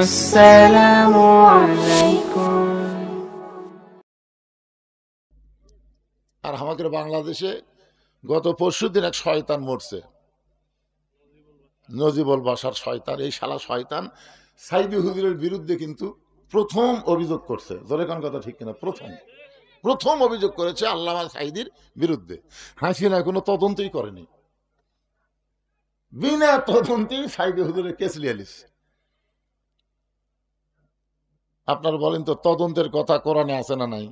আসসালামু আলাইকুম। আর আমাদের বাংলাদেশে গত পরশুদিন এক শয়তান মরছে, নজিবুল বাসার শয়তান। এই শালা শয়তান সাইদি হুজুরের বিরুদ্ধে কিন্তু প্রথম অভিযোগ করছে। জোরে কোন কথা ঠিক কিনা? প্রথম অভিযোগ করেছে আল্লামা সাইদির বিরুদ্ধে। হাসিনা কোনো তদন্তই করেনি, বিনা তদন্তেই সাইদি হুজুরের কেস লিয়ালিস। আপনারা বলেন তো, তদন্তের কথা কোরআনে আছে না নাই?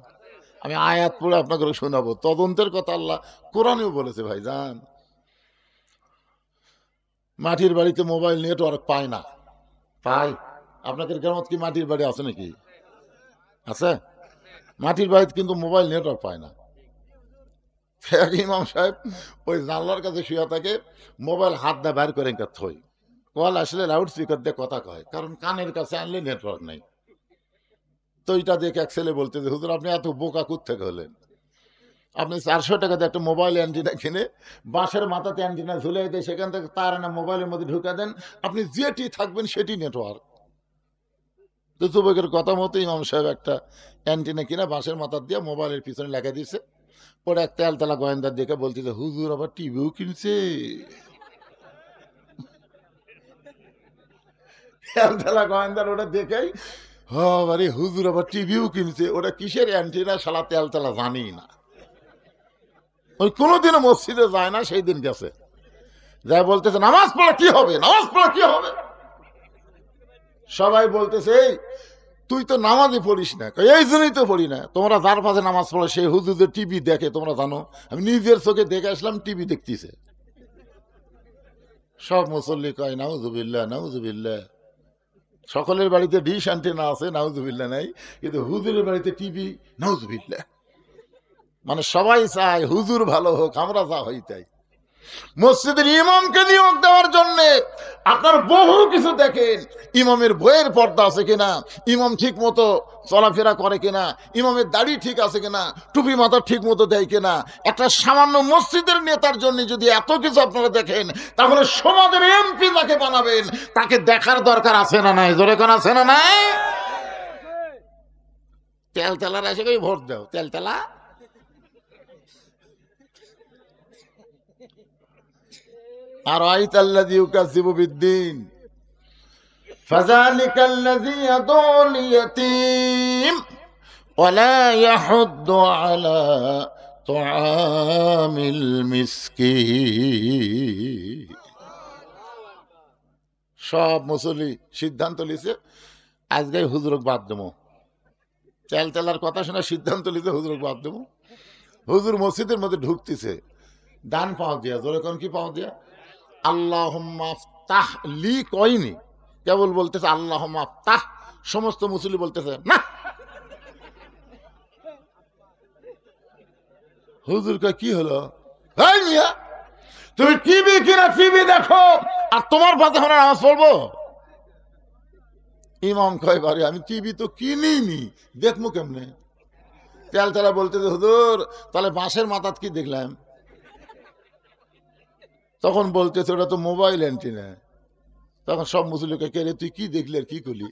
আমি আয়াত পড়ে আপনাকে শোনাবো। তদন্তের কথা আল্লাহ কোরআনেও বলেছে। ভাই যান, মাটির বাড়িতে মোবাইল নেটওয়ার্ক পায় না, পায়। আপনাদের গ্রামত কি মাটির বাড়ি আছে নাকি? আছে? মাটির বাড়িতে কিন্তু মোবাইল নেটওয়ার্ক পায় না। ইমাম সাহেব ওই জানলার কাছে শুয়ে থাকে, মোবাইল হাত দিয়ে বাইর করে থই, কল আসলে লাউড স্পিকার দিয়ে কথা কয়, কারণ কানের কাছে আনলে নেটওয়ার্ক নাই। তো এটা দেখে এক ছেলে বলতে যে, হুজুর আপনি এত বোকা কোত্থেকে হলেন? আপনি 400 টাকা দিয়ে একটা মোবাইল অ্যান্টিনা কিনে বাঁশের মাথাতে অ্যান্টিনা ঝুলে দেয়, সেখান থেকে তার না মোবাইলের মধ্যে ঢুকে দেন, আপনি যেটি থাকবেন সেটি নেটওয়ার্ক। তো যুবকের কথা মতো ইমাম সাহেব একটা অ্যান্টিনা কিনে বাঁশের মাথা দিয়ে মোবাইলের পিছনে লেখা দিয়েছে। পরে এক তেলতলা গোয়েন্দার দেখে বলতেছে, হুজুর আবার টিভিও কিনছে। তেলতলা গোয়েন্দার ওটা দেখেই আরে হুজুর আবার টিভিও কিনছে। ওটা কিসের অ্যান্টিনা শালা তেলতলা জানি না। ওই কোনোদিনও মসজিদে যায় না, সেই দিন গেছে, যাই বলতেছে নামাজ পড়া কি হবে, নামাজ পড়া কি হবে। সবাই বলতেছে, এই তুই তো নামাজই পড়িস না। এই জন্যই তো পড়ি না। তোমরা যার পাশে নামাজ পড়ে সেই হুজুরের টিভি দেখে, তোমরা জানো? আমি নিজের চোখে দেখে আসলাম, টিভি দেখতেছে। সব মুসল্লি কয় নাউজুবিল্লাহ নাউজুবিল্লাহ। সকলের বাড়িতে ডিশ অ্যান্টেনা আছে, নাউজুবিল্লাহ নাই, কিন্তু হুজুরের বাড়িতে টিভি, নাউজুবিল্লাহ। মানে সবাই চায় হুজুর ভালো হোক, আমরা যা হই তাই। মসজিদের ইমামকে নিয়োগ দেওয়ার জন্য আপনার বহু কিছু দেখেন। ইমামের বইয়ের পর্দা আছে কিনা, ইমাম ঠিক মতো চলাফেরা করে কিনা, ইমামের দাড়ি ঠিক আছে কিনা, টুপি মাথা ঠিক মতো দেয় কিনা। একটা সামান্য মসজিদের নেতার জন্য যদি এত কিছু আপনারা দেখেন, তাহলে সমাজের এমপি যাকে বানাবেন তাকে দেখার দরকার আছে না নাই? জোরে কোন আছে না নাই? তেলতেলার এসে কই ভোট দাও, তেলতেলা। আর আইতাল্লাযী ইউকাযযিবু বিদ্দীন ফাযালিকাল্লাযী ইয়াদুল ইয়াতীম ওয়া লা ইয়াহুদ্দু আলা তুআমিল মিসকিন। সব মুসল্লি সিদ্ধান্ত লিছে, আজকে হুজুরক বাদ দেবো। তেলতেলার কথা শুনে সিদ্ধান্ত লিছে হুজুরক বাদ দেবো। হুজুর মসজিদের মধ্যে ঢুকতেছে, ডান পাও দিয়া, জোরে কোন কি পাও দিয়া, আল্লাহুম্মা আফতাহ লি কয়নি, কেবল বলতেছে আল্লাহুম্মা আফতাহ। সমস্ত মুসল্লি বলতেছে না। হুজুর কয় কি হলো? এই মিয়া, তুমি টিভি কিনা টিভি দেখো আর তোমার পাশে আমরা নামাজ পড়বো? ইমাম কয় বারে আমি টিভি তো কিনিনি, দেখবো কেমনে? তেলতেলা বলতেছে, হুজুর তাহলে বাঁশের মাথাত কি দেখলাম? তখন বলতেছে ওটা তো মোবাইল অ্যান্টিনা। তখন সব মুসলিমকে, কে রে তুই কি দেখলি আর কি করলি?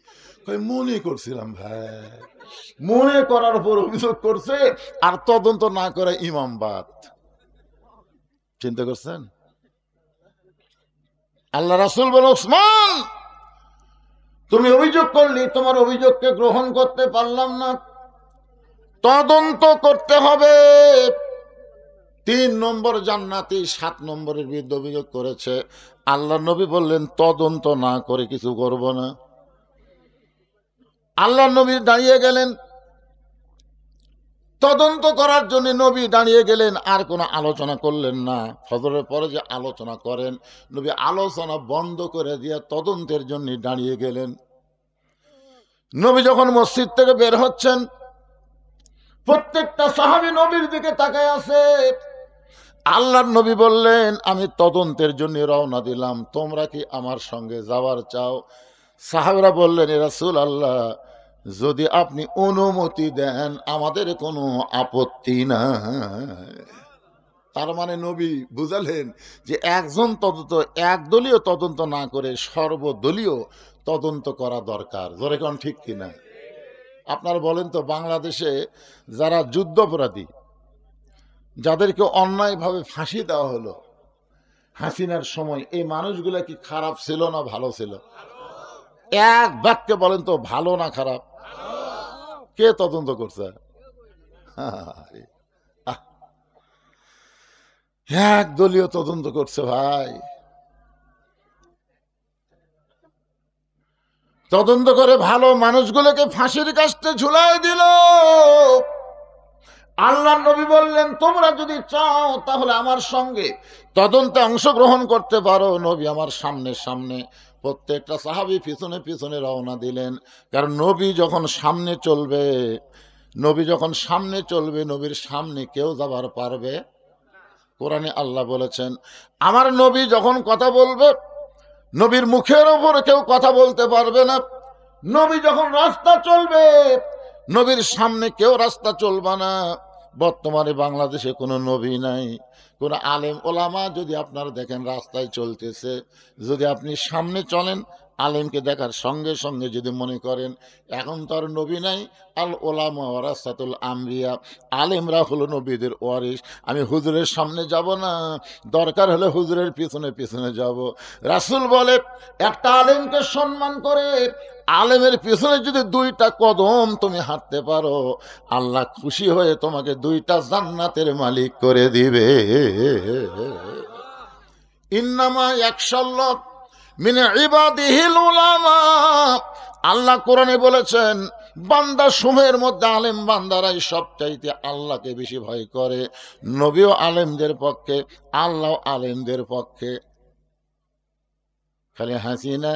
মনে করছিলাম ভাই। মনে করার উপর অভিযোগ করছে, আর তদন্ত না করে ইমাম বাদ। চিন্তা করছেন? আল্লাহ রাসূল বলেন, ওসমান তুমি অভিযোগ করলি, তোমার অভিযোগকে গ্রহণ করতে পারলাম না, তদন্ত করতে হবে। 3 নম্বর জান্নাতি 7 নম্বরের বিরুদ্ধে অভিযোগ করেছে। আল্লাহ নবী বললেন তদন্ত না করে কিছু করব না। আল্লাহ নবী দাঁড়িয়ে গেলেন, তদন্ত করার জন্য নবী দাঁড়িয়ে গেলেন, আর কোনো আলোচনা করলেন না। ফজরের পরে যে আলোচনা করেন, নবী আলোচনা বন্ধ করে দিয়ে তদন্তের জন্য দাঁড়িয়ে গেলেন। নবী যখন মসজিদ থেকে বের হচ্ছেন, প্রত্যেকটা সাহাবী নবীর দিকে তাকায় আছে। আল্লাহর নবী বললেন, আমি তদন্তের জন্য রওনা দিলাম, তোমরা কি আমার সঙ্গে যাওয়ার চাও? সাহাবীরা বললেন, এ রাসূলুল্লাহ, যদি আপনি অনুমতি দেন আমাদের কোনো আপত্তি নাই। তার মানে নবী বুঝালেন যে একজন তদন্ত একদলীয় তদন্ত না করে সর্বদলীয় তদন্ত করা দরকার। জোরে কোন ঠিক কিনা? আপনারা বলেন তো, বাংলাদেশে যারা যুদ্ধাপরাধী, যাদেরকে অন্যায়ভাবে ফাঁসি দেওয়া হলো হাসিনার সময়, এই মানুষগুলা কি খারাপ ছিল না ভালো ছিল? এক বাক্যে বলেন তো, ভালো না খারাপ? কে তদন্ত করছে? এক দলীয় তদন্ত করছে ভাই। তদন্ত করে ভালো মানুষগুলোকে ফাঁসির কাস্টে ঝুলাই দিল। আল্লাহর নবী বললেন, তোমরা যদি চাও তাহলে আমার সঙ্গে তদন্তে অংশগ্রহণ করতে পারো। নবী আমার সামনে সামনে, প্রত্যেকটা সাহাবী পিছনে পিছনে রওনা দিলেন। কারণ নবী যখন সামনে চলবে, নবীর সামনে কেউ যাবার পারবে। কোরআনে আল্লাহ বলেছেন, আমার নবী যখন কথা বলবে, নবীর মুখের ওপর কেউ কথা বলতে পারবে না। নবী যখন রাস্তা চলবে, নবীর সামনে কেউ রাস্তা চলবে না। বর্তমানে বাংলাদেশে কোনো নবী নাই, কোনো আলেম ওলামা যদি আপনারা দেখেন রাস্তায় চলতেছে, যদি আপনি সামনে চলেন, আলেমকে দেখার সঙ্গে সঙ্গে যদি মনে করেন এখন তো আর নবী নাই, আল ওলামা ওয়ারাসাতুল আমবিয়া, আলেমরা হলো নবীদের ওয়ারিস, আমি হুজুরের সামনে যাব না, দরকার হলে হুজুরের পিছনে পিছনে যাব। রাসূল বলে, একটা আলেমকে সম্মান করে আলেমের পিছনে যদি 2টা কদম তুমি হাঁটতে পারো, আল্লাহ খুশি হয়ে তোমাকে 2টা জান্নাতের মালিক করে দিবে। ইন্নামা ইয়াখশাল্লাহ মিন ইবাদিহিল উলামা, আল্লাহ কোরআনে বলেছেন, বান্দা সমূহের মধ্যে আলেম বান্দারাই সবচাইতে আল্লাহকে বেশি ভয় করে। নবীও আলেমদের পক্ষে, আল্লাহ আলেমদের পক্ষে। খালি হাসি না,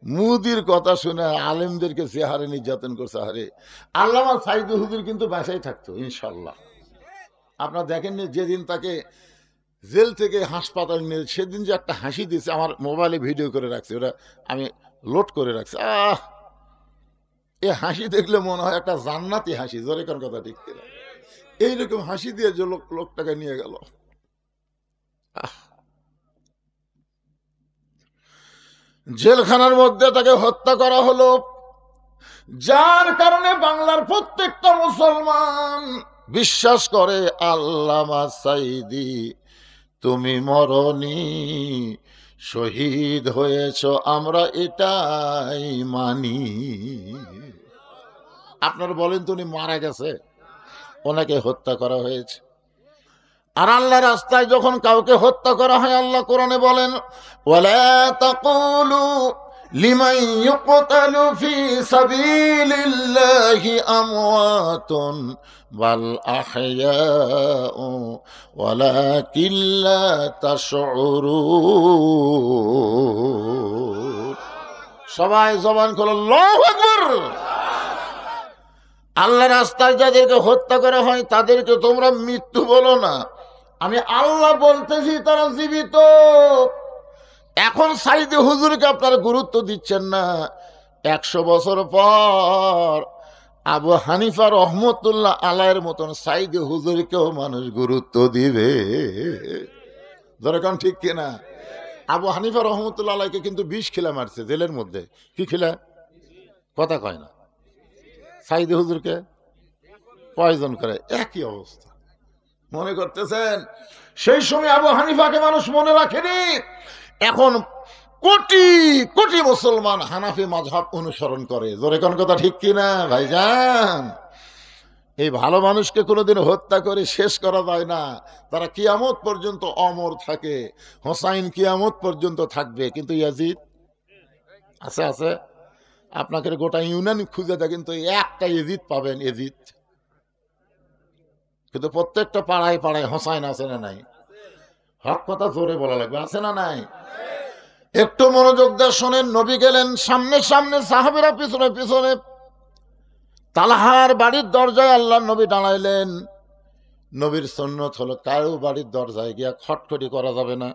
মুদির কথা শুনে আলেমদেরকে চেহারে নির্যাতন করছে। আরে আল্লামা সাইদুল হুজুর কিন্তু বাসায় থাকতো ইনশাল্লাহ। আপনারা দেখেননি যেদিন তাকে জেল থেকে হাসপাতালে নিয়ে, সেদিন যে একটা হাসি দিয়েছে, আমার মোবাইলে ভিডিও করে রাখছে, ওটা আমি লোড করে রাখছি। এ হাসি দেখলে মনে হয় একটা জান্নাতি হাসি। জোরে কোন কথা ঠিক কিনা? এইরকম হাসি দিয়ে যে লোকটাকে নিয়ে গেল। জেলখানার মধ্যে তাকে হত্যা করা হলো, যার কারণে বাংলার প্রত্যেকটা মুসলমান বিশ্বাস করে আল্লামা সাইদি তুমি মরনি, শহীদ হয়েছ, আমরা এটাই মানি। আপনারা বলেন তো, উনি মারা গেছে, ওনাকে হত্যা করা হয়েছে। আর আল্লাহ রাস্তায় যখন কাউকে হত্যা করা হয়, আল্লাহ কোরআনে বলেন, ওয়ালা তাকুলু লিমান ইউকতালু ফি সাবিলিল্লাহি আমওয়াতুন বাল আহইয়াউ ওয়ালাকিন লা তাশউরুন। সবাই জবান খুলে আল্লাহু আকবার। আল্লাহ রাস্তায় যাদেরকে হত্যা করা হয় তাদেরকে তোমরা মৃত্যু বলো না, আমি আল্লাহ বলতেছি তারা জীবিত। এখন সাইদি হুজুরকে আপনারা গুরুত্ব দিচ্ছেন না, 100 বছর পর আবু হানিফা রহমতুল্লাহ আলাইয়ের মতন সাইদি হুজুরকেও মানুষ গুরুত্ব দিবে। দরকার ঠিক কিনা? আবু হানিফা রহমতুল্লাহ আলাইকে কিন্তু 20 খিলা মারছে জেলের মধ্যে। কি খিলা? কথা কয় না। সাইদি হুজুরকে পয়জন করে, একই অবস্থা। মনে করতেছেন সেই সময় আবু হানিফাকে মানুষ মনে রাখেনি। এখন কোটি কোটি মুসলমান হানাফি মাযহাব অনুসরণ করে। জোরে কোন কথা ঠিক কিনা ভাইজান? এই ভালো মানুষকে কোনোদিন হত্যা করে শেষ করা যায় না। তারা কিয়ামত পর্যন্ত অমর থাকে। হোসাইন কিয়ামত পর্যন্ত থাকবে, কিন্তু ইয়াজিদ আছে আছে। আপনাকে গোটা ইউনিয়ন খুঁজে দেখেন তো একটা এজিদ পাবেন, এজিদ। কিন্তু প্রত্যেকটা পাড়ায় পাড়ায় হোসাইন আছে না নাই? হক কথা জোরে বলা লাগবে, আছে না নাই? একটু মনোযোগ দিয়ে শোনেন। নবী গেলেন সামনে সামনে, সাহাবীরা পিছনে পিছনে। তালহার বাড়ির দরজায় আল্লাহ নবী দাঁড়াইলেন। নবীর সুন্নত হলো কারো বাড়ির দরজায় গিয়া খটখটি করা যাবে না,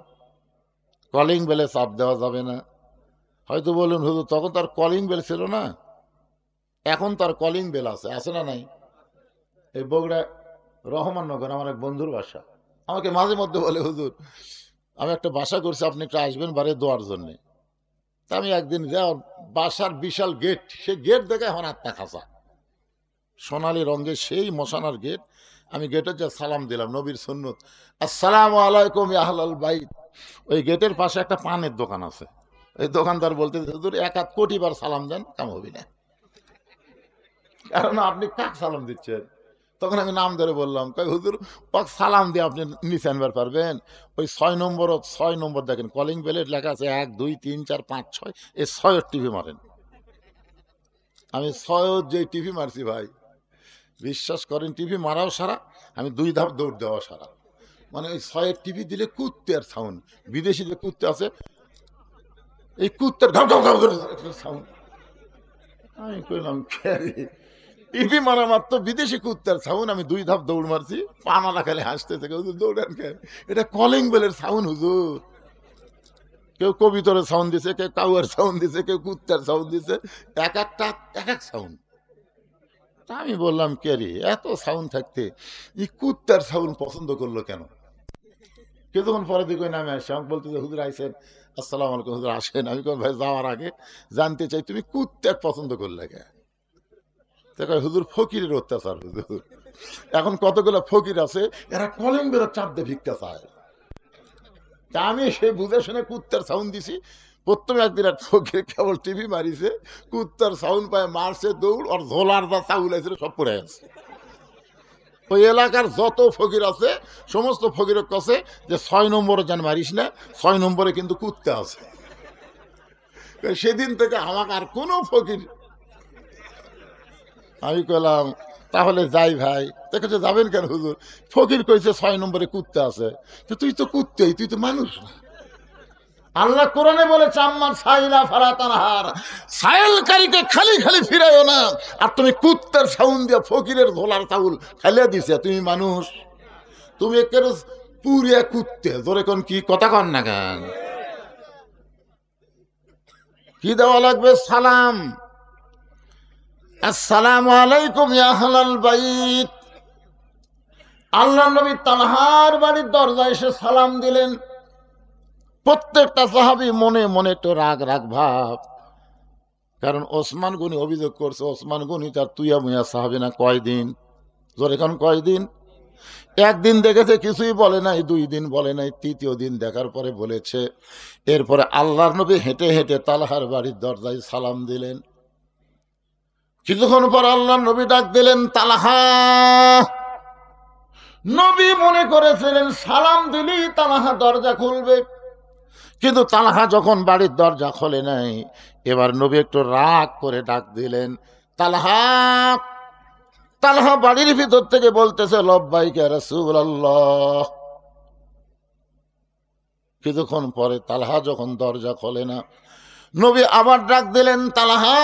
কলিং বেলে চাপ দেওয়া যাবে না। হয়তো বলুন হুজুর তখন তার কলিং বেল ছিল না, এখন তার কলিং বেল আছে, আছে না নাই? এই বগুড়া রহমাননগর আমার এক বন্ধুর বাসা। আমাকে মাঝে মধ্যে বলে, হুজুর আমি একটা বাসা করছি, আপনি একটু আসবেন বাড়ি দোয়ার জন্যে। তা আমি একদিন যাও, বাসার বিশাল গেট, সে গেট দেখে আমার আত্মা খাসা, সোনালী রঙের সেই মশানার গেট। আমি গেটে যা সালাম দিলাম, নবীর সুন্নত, আসসালামু আলাইকুম ইয়া আহলাল বাইত। ওই গেটের পাশে একটা পানের দোকান আছে। এই দোকানদার বলতে, হুজুর 1 কোটি বার সালাম দেন, কাম হবি না, কারণ আপনি কাক সালাম দিচ্ছেন। তখন আমি নাম ধরে বললাম, কই হুজুর পাক সালাম দিয়ে আপনি নিচে আনবার পারবেন? ওই 6 নম্বর দেখেন, কলিং বেলের লেখা আছে 1 2 3 4 5 6, এই 6 টিভি মারেন। আমি 6 যে টিভি মারছি ভাই, বিশ্বাস করেন টিভি মারাও সারা, আমি 2 ধাপ দৌড় দেওয়া সারা। মানে ওই 6 টিভি দিলে কুত্তের সাউন্ড, বিদেশি যে কুত্তে আছে এই কুত্তের ঘাউ ঘাউ ঘাউ করে সাউন্ড। আমি কইলাম টিভি মারা মাত্র বিদেশি কুত্তার সাউন্ড, আমি 2 ধাপ দৌড় মারছি। পানালা খালি হাসতে থেকে, হুজুর দৌড়ান কেন? এটা কলিং বেলের সাউন্ড হুজুর। কেউ কবিতরের সাউন্ড দিছে, কেউ কাউয়ার সাউন্ড দিছে, কেউ কুত্তার সাউন্ড দিছে, এক একটা এক এক সাউন্ড। তা আমি বললাম, কে রে এত সাউন্ড থাকতে এই কুত্তার সাউন্ড পছন্দ করলো কেন? কিছুক্ষণ পরে দিকে নামে আসে, আমাকে বলতে যে হুজুর আইসেন, আসসালাম আলাইকুম হুজুর আসেন। আমি কই ভাই যাওয়ার আগে জানতে চাই তুমি কুত্তার পছন্দ করলে কে? হুজুর ফকিরের অত্যাচার হুজুর। এখন কতগুলো ফকির আছে, এরা কলিং বেলের চাপ দিয়ে ভিক্ষা চায়। তা আমি সে বুঝে শুনে কুত্তার সাউন্ড দিছি। প্রথমে একদিন এক ফকির কেবল টিভি মারিছে, কুত্তার সাউন্ড পায় মারছে দৌড়, আর ঝোলার যা চাউল আছে সব পড়ে আছে। ওই এলাকার যত ফকির আছে সমস্ত ফকিরের কাছে যে 6 নম্বরে যেন মারিস না, 6 নম্বরে কিন্তু কুত্তা আছে। সেদিন থেকে আমাকে আর কোনো ফকির। আমি কইলাম তাহলে যাই ভাই। দেখে যাবেন কেন হুজুর? ফকির কইছে 6 নম্বরে কুত্তা আছে। তো তুই তো কুত্তেই, তুই তো মানুষ না। আল্লাহ কোরআনে বলেছে, আম্মান সাইলা ফালা তানহার, সাইলকারীকে খালি খালি ফিরাইও না। আর তুমি কুত্তার সাউন্ড দিয়া ফকিরের ধোলার চাউল খাইয়া দিছে, তুমি মানুষ? তুমি একেবারে পুরিয়া কুত্তে। জোরে কোন কি কথা কন না কেন? কি দেওয়া লাগবে? সালাম। আসসালামু আলাইকুম ইয়া আহলাল বাইত। আল্লাহর নবী তালহার বাড়ির দরজায় এসে সালাম দিলেন। প্রত্যেকটা সাহাবী মনে মনে একটু রাগ রাগ ভাব, কারণ ওসমান গনি অভিযোগ করছে, ওসমান গনি তার তুইয়া মুয়া সাহাবী না। কয়দিন? জোরে কোন কয়দিন? একদিন দেখেছে কিছুই বলে নাই, 2 দিন বলে নাই, 3য় দিন দেখার পরে বলেছে। এরপরে আল্লাহর নবী হেঁটে হেঁটে তালহার বাড়ির দরজায় সালাম দিলেন। কিছুক্ষণ পর আল্লাহর নবী ডাক দিলেন, তালহা। নবী মনে করেছিলেন সালাম দিলেই তালহা দরজা খুলবে, কিন্তু তালহা যখন বাড়ির দরজা খোলে নাই, এবার নবী একটু রাগ করে ডাক দিলেন, তালহা। তালহা বাড়ির ভিতর থেকে বলতেছে, লব্বাইকা রাসূলুল্লাহ। কিছুক্ষণ পরে তালহা যখন দরজা খোলে না, নবী আবার ডাক দিলেন, তালহা।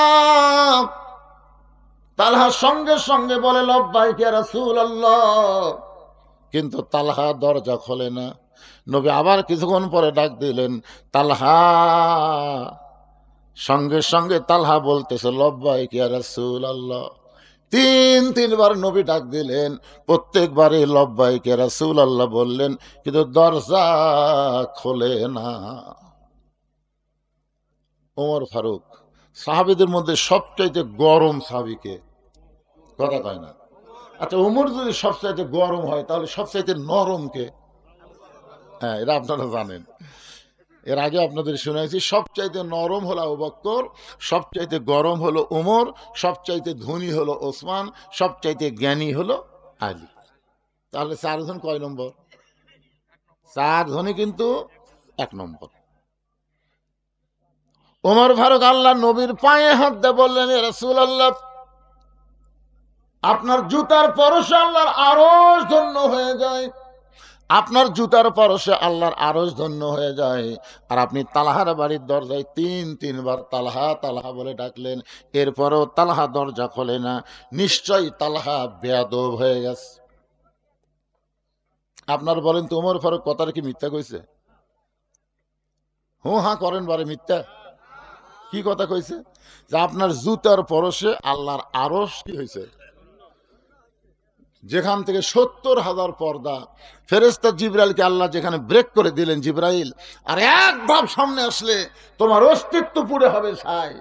তালহা সঙ্গে সঙ্গে বলে, লব্বাইকা রাসূলুল্লাহ। কিন্তু তালহা দরজা খোলে না। নবী আবার কিছুক্ষণ পরে ডাক দিলেন, তালহা। সঙ্গে সঙ্গে তালহা বলতেছে, লব্বাইকা রাসূলুল্লাহ। 3বার নবী ডাক দিলেন, প্রত্যেকবারে লব্বাইকা রাসূলুল্লাহ বললেন, কিন্তু দরজা খোলে না। ওমর ফারুক সাহাবীদের মধ্যে সবচাইতে গরম সাহাবীকে? কথা কয় না। আচ্ছা, ওমর যদি সবচাইতে গরম হয়, তাহলে সবচাইতে নরম কে? হ্যাঁ, এটা আপনারা জানেন। এর আগে আপনাদের শুনেছি, সবচাইতে নরম হলো আবু বকর, সবচাইতে গরম হলো ওমর, সবচাইতে ধনী হলো ওসমান, সবচাইতে জ্ঞানী হলো আলী। তাহলে 4 জন কয় নম্বর? 4 জনই কিন্তু 1 নম্বর। ওমর ফারুক আল্লাহ নবীর পায়ে হাত দিয়ে বললেন, ইয়া রাসূলুল্লাহ, আপনার জুতার পরশে আল্লাহর আরশ ধন্য হয়ে যায়, আপনার জুতার পরশে আল্লাহর আরশ ধন্য হয়ে যায়। আর আপনি তালহার বাড়ির দরজায় 3বার তালহা তালহা বলে ডাকলেন, এরপরেও তালহা দরজা খোলে না। নিশ্চয়ই তালহা বেয়াদব হয়ে গেছে। আপনার বলেন তো, ওমর ফারুক কথাটা কি মিথ্যা কইছে? হু হা করেন বারে, মিথ্যা? কি কথা কইছে? যে আপনার জুতার পরশে আল্লাহর আরশ কি হয়েছে? যেখান থেকে 70,000 পর্দা, ফেরেশতা জিবরাইলকে আল্লাহ যেখানে ব্রেক করে দিলেন, জিবরাইল আর এক ধাপ সামনে আসলে তোমার অস্তিত্ব পুড়ে হবে ছাই।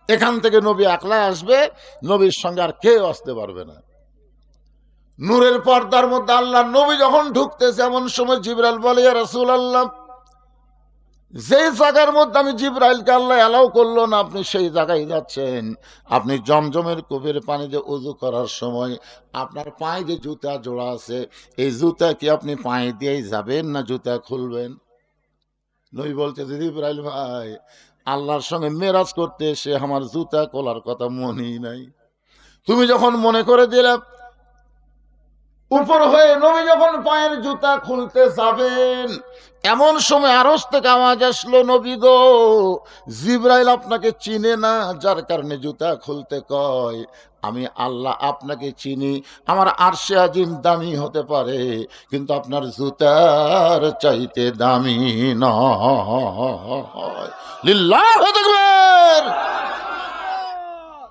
এখান থেকে নবী একলা আসবে, নবীর সঙ্গে আর কেউ আসতে পারবে না। নূরের পর্দার মধ্যে আল্লাহ নবী যখন ঢুকতেছে, এমন সময় জিবরাইল বলে, ইয়া রাসূলুল্লাহ, যে জায়গার মধ্যে আমি জিবরাইলকে আল্লাহ অ্যালাউ করলো না, আপনি সেই জায়গায় যাচ্ছেন। আপনি জমজমের কূপের পানি দিয়ে ওযু করার সময় আপনার পায়ে যে জুতা জোড়া আছে, এই জুতা কি আপনি পায়ে দিয়েই যাবেন না জুতা খুলবেন? নবী বলছে, জিবরাইল ভাই, আল্লাহর সঙ্গে মেরাজ করতে এসে আমার জুতা খোলার কথা মনেই নাই। তুমি যখন মনে করে দিলে, উপর হয়ে নবী যখন পায়ের জুতা খুলতে যাবেন, এমন সময় আরশ থেকে আওয়াজ আসলো, নবী গো, জিবরাইল আপনাকে চিনে না, যার কারণে জুতা খুলতে কয়। আমি আল্লাহ আপনাকে চিনি, আমার আরশে আজিম দামি হতে পারে, কিন্তু আপনার জুতার চাইতে দামি নয়। লিল্লাহু তাকবীর।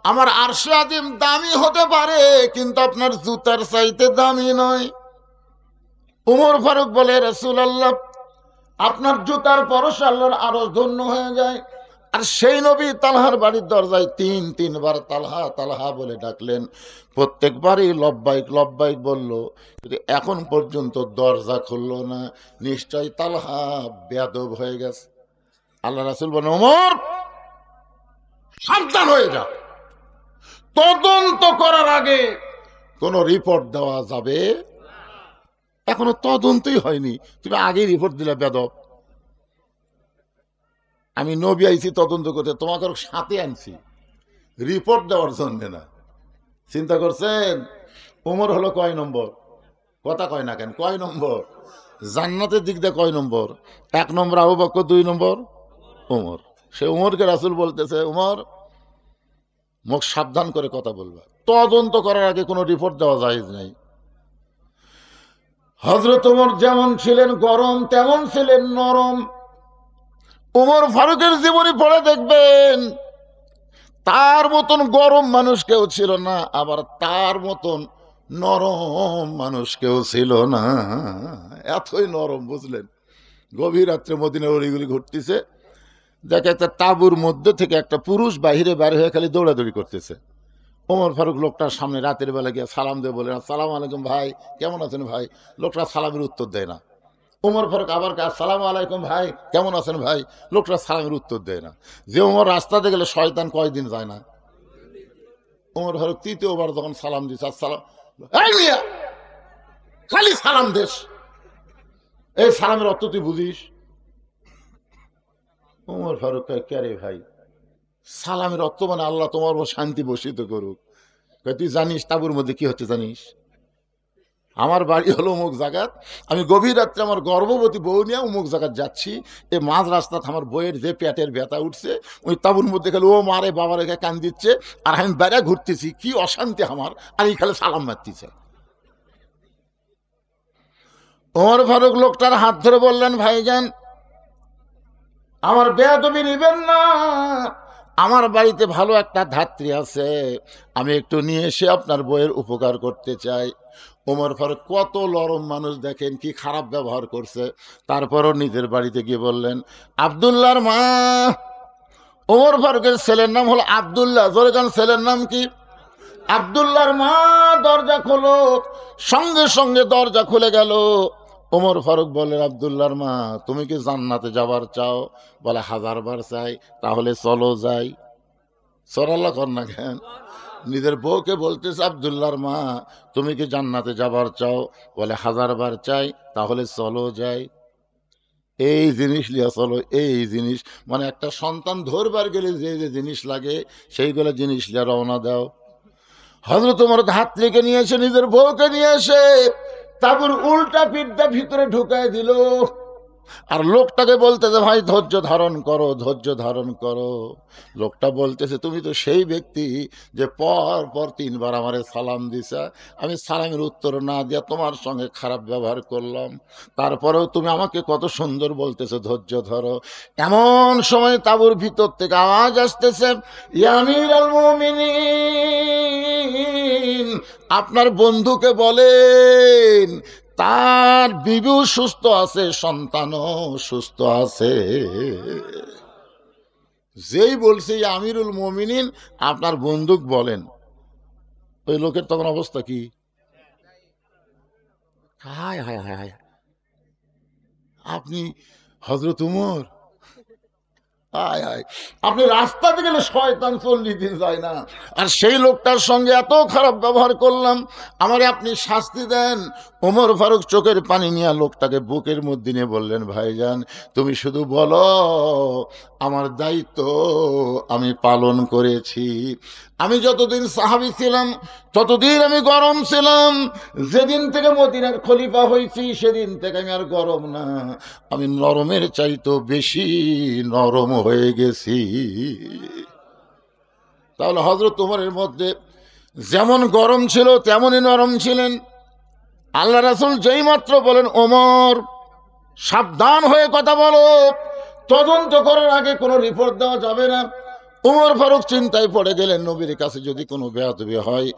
আমার আরশে আজিম দামি হতে পারে, কিন্তু আপনার জুতার চাইতে দামি নয়। উমর ফারুক বলে, রাসূলুল্লাহ, আপনার জুতার পরশে আল্লাহর আরশ ধন্য হয়ে যায়। আর সেই নবী তালহার বাড়ির দরজায় তিনবার তালহা তালহা বলে ডাকলেন, প্রত্যেকবারই লব্বাইক লব্বাইক বলল, কিন্তু এখন পর্যন্ত দরজা খুললো না। নিশ্চয় তালহা বেয়াদব হয়ে গেছে। আল্লাহ রাসূল বলেন, ওমর, সাবধান হয়ে যা, তদন্ত করার আগে কোন রিপোর্ট দেওয়া যাবে। এখনো তদন্তই হয়নি, তুমি আগেই রিপোর্ট দিলে বেদব। আমি নবী আইছি তদন্ত করতে, তোমাকে সাথে আনছি রিপোর্ট দেওয়ার জন্য না। চিন্তা করছেন ওমর হলো কয় নম্বর? কথা কয় না কেন? কয় নম্বর? জান্নাতের দিক দিয়ে কয় নম্বর? 1 নম্বর আবু বকর, 2 নম্বর ওমর। সে ওমরকে রাসূল বলতেছে, ওমর, মুখ সাবধান করে কথা বলবা, তদন্ত করার আগে কোনো রিপোর্ট দেওয়া জায়েজ নাই। হযরত ওমর যেমন ছিলেন গরম, তেমন ছিলেন নরম। ওমর ফারুকের জীবনী পড়ে দেখবেন, তার মতন গরম মানুষ কেউ ছিল না, আবার তার মতন নরম মানুষ কেউ ছিল না। এতই নরম, বুঝলেন? গভীর রাত্রে মদিনার অলিগুলি ঘুরতেছে, দেখে একটা তাঁবুর মধ্যে থেকে একটা পুরুষ বাহিরে বাইরে হয়ে খালি দৌড়াদৌড়ি করতেছে। ওমর ফারুক লোকটার সামনে রাতের বেলা গিয়ে সালাম দিয়ে বলে, আসসালামু আলাইকুম ভাই, কেমন আছেন ভাই? লোকটা সালামের উত্তর দেয় না। ওমর ফারুক আবার আসসালামু আলাইকুম ভাই, কেমন আছেন ভাই? লোকটা সালামের উত্তর দেয় না। যে ওমর রাস্তাতে গেলে শয়তান কয়দিন যায় না। ওমর ফারুক তৃতীয়বার যখন সালাম দিচ্ছে, আসসালাম, এই মিয়া, খালি সালাম দেশ, এই সালামের অর্থ তুই বুঝিস? ওমর ফারুক কয়, কে রে ভাই, সালামের অর্থ মানে আল্লাহ তোমার উপর শান্তি বর্ষিত করুক। তুই জানিস তাঁবুর মধ্যে কি হচ্ছে জানিস? আমার বাড়ি হলো অমুক জায়গাত, আমি গভীর রাত্রে আমার গর্ভবতী বউ নিয়ে অমুক জায়গায় যাচ্ছি, এই মাঝ রাস্তাতে আমার বইয়ের যে পেটের ব্যথা উঠছে, ওই তাঁবুর মধ্যে খেলে ও মারে বাবা রেখে কান দিচ্ছে, আর আমি বেড়া ঘুরতেছি, কি অশান্তি আমার, আর এই খালে সালাম মারতেছে। ওমর ফারুক লোকটার হাত ধরে বললেন, ভাইজান, আমার বেয়াদবি নিবেন না, আমার বাড়িতে ভালো একটা ধাত্রী আছে, আমি একটু নিয়ে এসে আপনার বইয়ের উপকার করতে চাই। ওমর ফারুক কত নরম মানুষ, দেখেন কি খারাপ ব্যবহার করছে, তারপরও নিজের বাড়িতে গিয়ে বললেন, আব্দুল্লাহর মা। ওমর ফারুকের ছেলের নাম হলো আব্দুল্লাহ। জোরে গান, ছেলের নাম কি? আব্দুল্লাহর মা। দরজা খোলো। সঙ্গে সঙ্গে দরজা খুলে গেল। ওমর ফারুক বলেন, আব্দুল্লাহর মা, তুমি কি জান্নাতে যাবার চাও? বলে, 1000 বার চাই। তাহলে চলো যাই। সরাল্লা কর না কেন? নিজের বউকে বলতেছে, আব্দুল্লাহর মা, তুমি কি জান্নাতে যাবার চাও? বলে, 1000 বার চাই। তাহলে চলো যাই। এই জিনিস লিয়া চলো, এই জিনিস মানে একটা সন্তান ধরবার গেলে যে যে জিনিস লাগে, সেইগুলো জিনিস লিয়া রওনা দাও। হযরত ওমর ধাত্রীকে নিয়ে এসে, নিজের বউকে নিয়ে এসে তাঁবুর উল্টা পিঠটা ভিতরে ঢুকায় দিল। আর লোকটাকে বলতেছে, ভাই ধৈর্য ধারণ করো, ধৈর্য ধারণ করো। লোকটা বলতেছে, তুমি তো সেই ব্যক্তি যে পর পর 3 বার আমারে সালাম দিছা, আমি সালামের উত্তর না দিয়া তোমার সঙ্গে খারাপ ব্যবহার করলাম, তারপরেও তুমি আমাকে কত সুন্দর বলতেছো ধৈর্য ধরো। এমন সময় তাঁবুর ভিতর থেকে আওয়াজ আসতেছে, ইয়া আমিরুল মুমিনিন, আপনার বন্ধুকে বলেন তার বিবিও সুস্থ আছে, সন্তানও সুস্থ আছে। যেই বলছে আমিরুল মুমিনিন আপনার বন্ধুক বলেন, ওই লোকের তখন অবস্থা কি? হায় হায় হায় হায়, আপনি হযরত উমর, আয় আয়, আপনি রাস্তাতে গেলে শয়তান 40 দিন যায় না, আর সেই লোকটার সঙ্গে এত খারাপ ব্যবহার করলাম, আমারে আপনি শাস্তি দেন। ওমর ফারুক চোখের পানি নিয়ে লোকটাকে বুকের মধ্যে নিয়ে বললেন, ভাইজান তুমি শুধু বলো, আমার দায়িত্ব আমি পালন করেছি। আমি যতদিন সাহাবী ছিলাম ততদিন আমি গরম ছিলাম, যেদিন থেকে মদিনার খলিফা হয়েছি সেদিন থেকে আমি আর গরম না, আমি নরমের চাইতো বেশি নরম হয়ে গেছি। তাহলে হযরত ওমরের মধ্যে যেমন গরম ছিল তেমনই নরম ছিলেন। আল্লাহ রাসূল যেই মাত্র বলেন, ওমর সাবধান হয়ে কথা বলো, তদন্ত করার আগে কোনো রিপোর্ট দেওয়া যাবে না। ওমর ফারুক চিন্তায় পড়ে গেলেন, নবীর কাছে যদি কোনো বেয়াদবি হয়।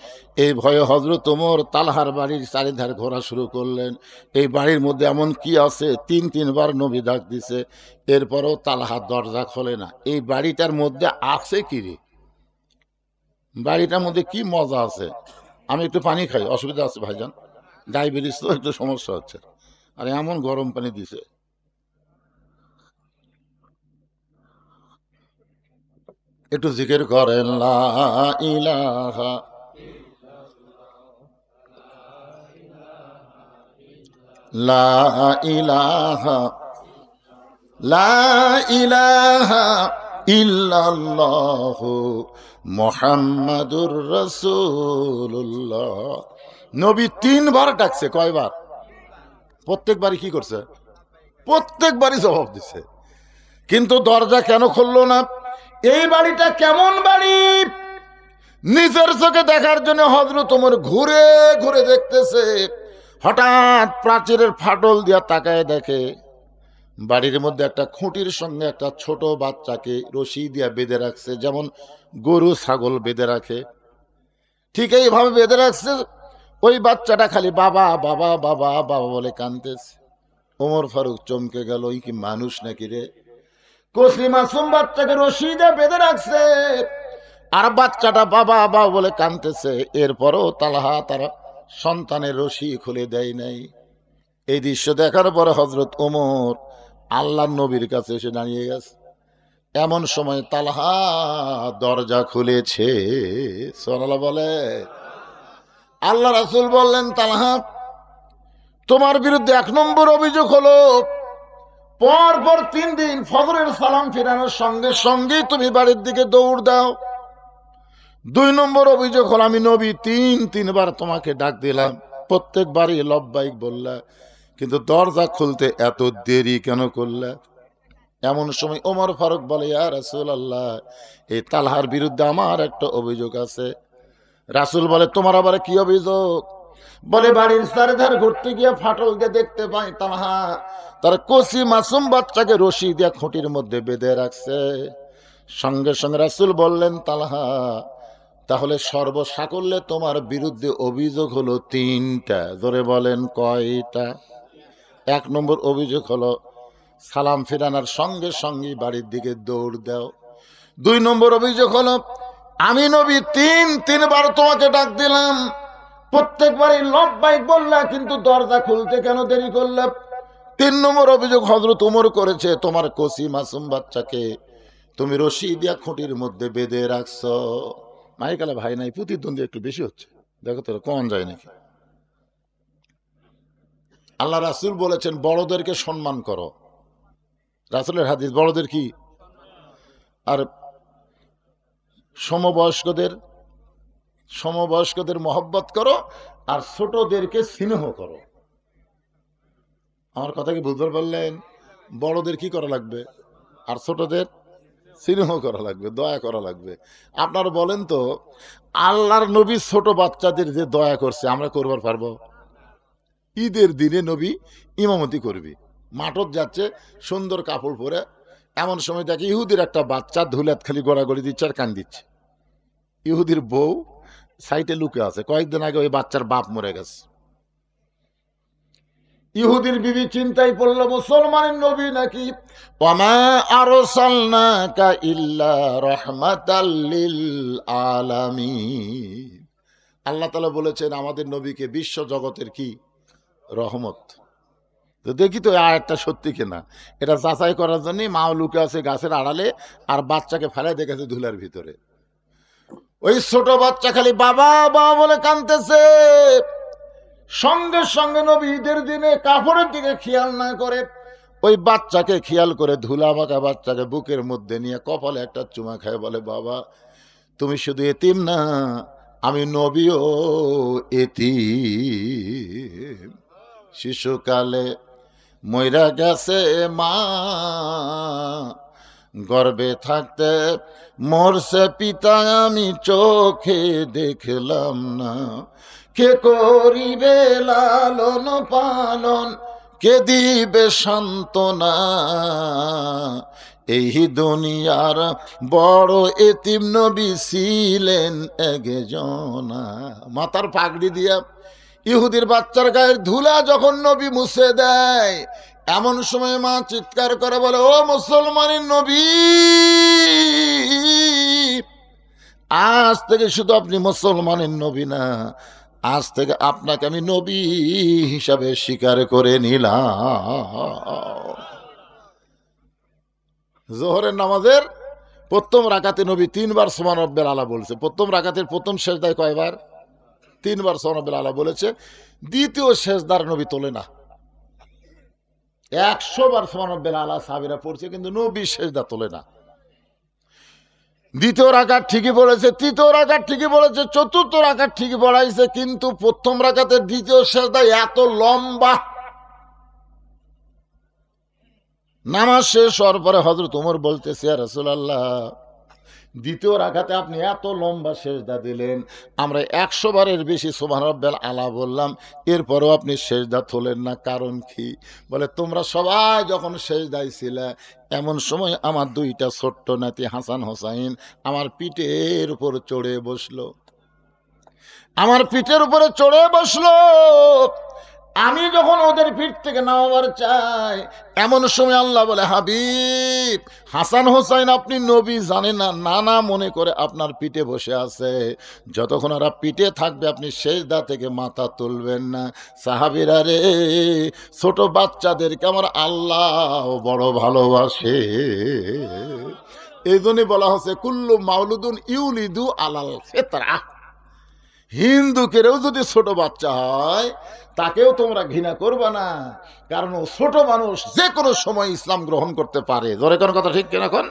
এই ভয়ে হযরত ওমর তালহার বাড়ির চারিধার ঘোরা শুরু করলেন। এই বাড়ির মধ্যে এমন কি আছে? তিনবার নবী ডাক দিছে, এরপরও তালহার দরজা খোলে না। এই বাড়িটার মধ্যে আছে কি রে? বাড়িটার মধ্যে কি মজা আছে? আমি একটু পানি খাই, অসুবিধা আছে ভাইজান? ডায়াবেটিস তো একটু সমস্যা হচ্ছে। আর এমন গরম পানি দিছে, একটু জিকির করেন লা ইলাহা লা ইলাহা লা ইলাহা ইল্লাল্লাহু মুহাম্মাদুর রাসূলুল্লাহ। নবী 3 বার ডাকছে। কয়বার? প্রত্যেকবারই কি করছে? প্রত্যেকবারই জবাব দিছে। কিন্তু দরজা কেন খুললো না? এই বাড়িটা কেমন বাড়ি নিজের চোখে দেখার জন্য হযরত ওমর ঘুরে ঘুরে দেখতেছে। হঠাৎ প্রাচীরের ফাটল দিয়া তাকায় দেখে বাড়ির মধ্যে একটা খুঁটির সঙ্গে একটা ছোট বাচ্চাকে রশি দিয়া বেঁধে রাখছে, যেমন গরু ছাগল বেঁধে রাখে, ঠিক এইভাবে বেঁধে রাখছে। ওই বাচ্চাটা খালি বাবা বাবা বাবা বাবা বলে কাঁদতেছে। ওমর ফারুক চমকে গেল, এই কি মানুষ নাকি রে? কচি মাসুম বাচ্চাকে রশি দিয়ে বেঁধে রাখছে, আর বাচ্চাটা বাবা বাবা বলে কাঁদতেছে। এরপরও তালহা তার সন্তানের রশি খুলে দেয় নাই। এই দৃশ্য দেখার পরে হযরত ওমর আল্লাহর নবীর কাছে এসে দাঁড়িয়ে গেছে। এমন সময় তালহা দরজা খুলেছে। সুবহানাল্লাহ বলে। আল্লাহ রাসূল বললেন, তালহা তোমার বিরুদ্ধে 1 নম্বর অভিযোগ হলো, পর 3 দিন ফজরের সালাম ফিরানোর সঙ্গে সঙ্গেই তুমি বাড়ির দিকে দৌড় দাও। 2 নম্বর অভিযোগ হলো, আমি নবী 3বার তোমাকে ডাক দিলাম, প্রত্যেকবারই লব্বাইক বললা, কিন্তু দরজা খুলতে এত দেরি কেন করলা? এমন সময় ওমর ফারুক বলে, ইয়া রাসূলুল্লাহ, এই তালহার বিরুদ্ধে আমার একটা অভিযোগ আছে। রাসূল বলে, তোমার আবার কি অভিযোগ? বলে, বাড়ির চারিধার ঘুরতে গিয়ে ফাটল দিয়ে দেখতে পাই তালহা তার কচি মাসুম বাচ্চাকে রশি দিয়ে খুঁটির মধ্যে বেঁধে রাখছে। সঙ্গে সঙ্গে রাসূল বললেন, তালহা তাহলে সর্বসাকল্যে তোমার বিরুদ্ধে অভিযোগ হলো 3টা। জোরে বলেন, কয়টা? 1 নম্বর অভিযোগ হলো সালাম ফিরানোর সঙ্গে সঙ্গে বাড়ির দিকে দৌড় দাও। 2 নম্বর অভিযোগ হলো আমি নবী 3বার তোমাকে ডাক দিলাম, প্রত্যেকবারই লব্বাইক বললা, কিন্তু দরজা খুলতে কেন দেরি করলে? 3 নম্বর অভিযোগ হযরত ওমর করেছে, তোমার কচি মাসুম বাচ্চাকে তুমি রশি দিয়া খুঁটির মধ্যে বেঁধে রাখছো। মাইকালা ভাই নাই, প্রতিদ্বন্দ্বী একটু বেশি হচ্ছে, দেখো তো কম যায় নাকি। আল্লাহ রাসূল বলেছেন, বড়দেরকে সম্মান করো। রাসূলের হাদিস, বড়দের কি? আর সমবয়স্কদের মহব্বত করো, আর ছোটদেরকে স্নেহ করো। আমার কথা কি বুঝতে পারলেন? বড়দের কি করা লাগবে, আর ছোটদের স্নেহ করা লাগবে, দয়া করা লাগবে। আপনারা বলেন তো, আল্লাহর নবী ছোট বাচ্চাদের যে দয়া করছে, আমরা করবার পারবো? ঈদের দিনে নবী ইমামতি করবি, মাঠত যাচ্ছে সুন্দর কাপড় পরে, এমন সময় দেখে ইহুদির একটা বাচ্চা ধুলাত খালি গড়াগড়ি দিচ্ছে আর কান দিচ্ছে। ইহুদির বউ সাইটে লুকে আছে, কয়েকদিন আগে ওই বাচ্চার বাপ মরে গেছে। ইহুদির বিবি চিন্তায় পড়ল, মুসলমানের নবী নাকি। ওয়ামা আরসালনাকা ইল্লা রাহমাতাল লিল আলামিন। আল্লাহ তাআলা বলেছেন আমাদের নবীকে বিশ্ব জগতের কি রহমত। তো দেখি তো আয়াতটা সত্যি কিনা, এটা যাচাই করার জন্য মাও লুকে আছে গাছের আড়ালে, আর বাচ্চাকে ফেলে দেখেছে ধুলার ভিতরে। ওই ছোট বাচ্চা খালি বাবা বাবা বলে কাঁদতেছে। সঙ্গে সঙ্গে নবী ঈদের দিনে কাপড়ের দিকে খেয়াল না করে ওই বাচ্চাকে খেয়াল করে ধুলা মাখা বাচ্চাকে বুকের মধ্যে নিয়ে কপালে একটা চুমা খায়, বলে বাবা তুমি শুধু এতিম না, আমি নবীও এতিম। শিশুকালে মইরা গেছে মা, গর্ভে থাকতে মরছে পিতা, আমি চোখে দেখলাম না। কে করিবে লালন পালন, কে দিবে সান্ত্বনা, এই দুনিয়ার বড় এতিম নবী ছিলেন একজনা। মাথার পাগড়ি দিয়া ইহুদির বাচ্চার গায়ের ধুলা যখন নবী মুছে দেয়, এমন সময় মা চিৎকার করে বলে, ও মুসলমানের নবী, আজ থেকে শুধু আপনি মুসলমানের নবী না, আজ থেকে আপনাকে আমি নবী হিসাবে স্বীকার করে নিলাম। জোহরের নামাজের প্রথম রাকাতে নবী 3 বার সুবহান রাব্বিল আলা বলেছে। প্রথম রাকাতের প্রথম সেজদায় কয়বার? 3 বার সুবহান রাব্বিল আলা বলেছে। দ্বিতীয় সেজদার নবী তোলে না। 100 বার সুবহান রাব্বিল আলা সাহাবীরা পড়ছে, কিন্তু নবী সেজদা তোলে না। দ্বিতীয় রাকাত ঠিকই বলেছে, তৃতীয় রাকাত ঠিকই বলেছে, চতুর্থ রাকাত ঠিকই পড়াইছে, কিন্তু প্রথম রাকাতের দ্বিতীয় সেজদা এত লম্বা। নামাজ শেষ হওয়ার পরে হযরত ওমর বলতেছে, ইয়া রাসূলুল্লাহ, দ্বিতীয় রাকাতে আপনি এত লম্বা সেজদা দিলেন, আমরা 100 বারের বেশি সুবহান রাব্বিল আলা বললাম, এরপরেও আপনি সেজদা তোলেন না, কারণ কি? বলে তোমরা সবাই যখন সেজদায় ছিলে, এমন সময় আমার 2টা ছোট্ট নাতি হাসান হোসাইন আমার পিঠের উপর চড়ে বসলো, আমার পিঠের উপরে চড়ে বসলো। আমি যখন ওদের পিঠ থেকে নামাবার চাই, এমন সময় আল্লাহ বলে, হাবিব হাসান হোসাইন আপনি নবী জানেন না, নানা মনে করে আপনার পিঠে বসে আছে, যতক্ষণ ওরা পিঠে থাকবে আপনি সেজদা থেকে মাথা তুলবেন না। সাহাবীরা রে, ছোট বাচ্চাদেরকে আমার আল্লাহ বড় ভালোবাসে। এই জন্যই বলা হচ্ছে কুল্লু মাউলুদুন ইউলিদু আলাল ফিতরা। হিন্দুকেও যদি ছোট বাচ্চা হয়, তাকেও তোমরা ঘৃণা করবে না, কারণ ও ছোট মানুষ, যে কোনো সময় ইসলাম গ্রহণ করতে পারে। জোরে কোন কথা ঠিক কিনা এখন?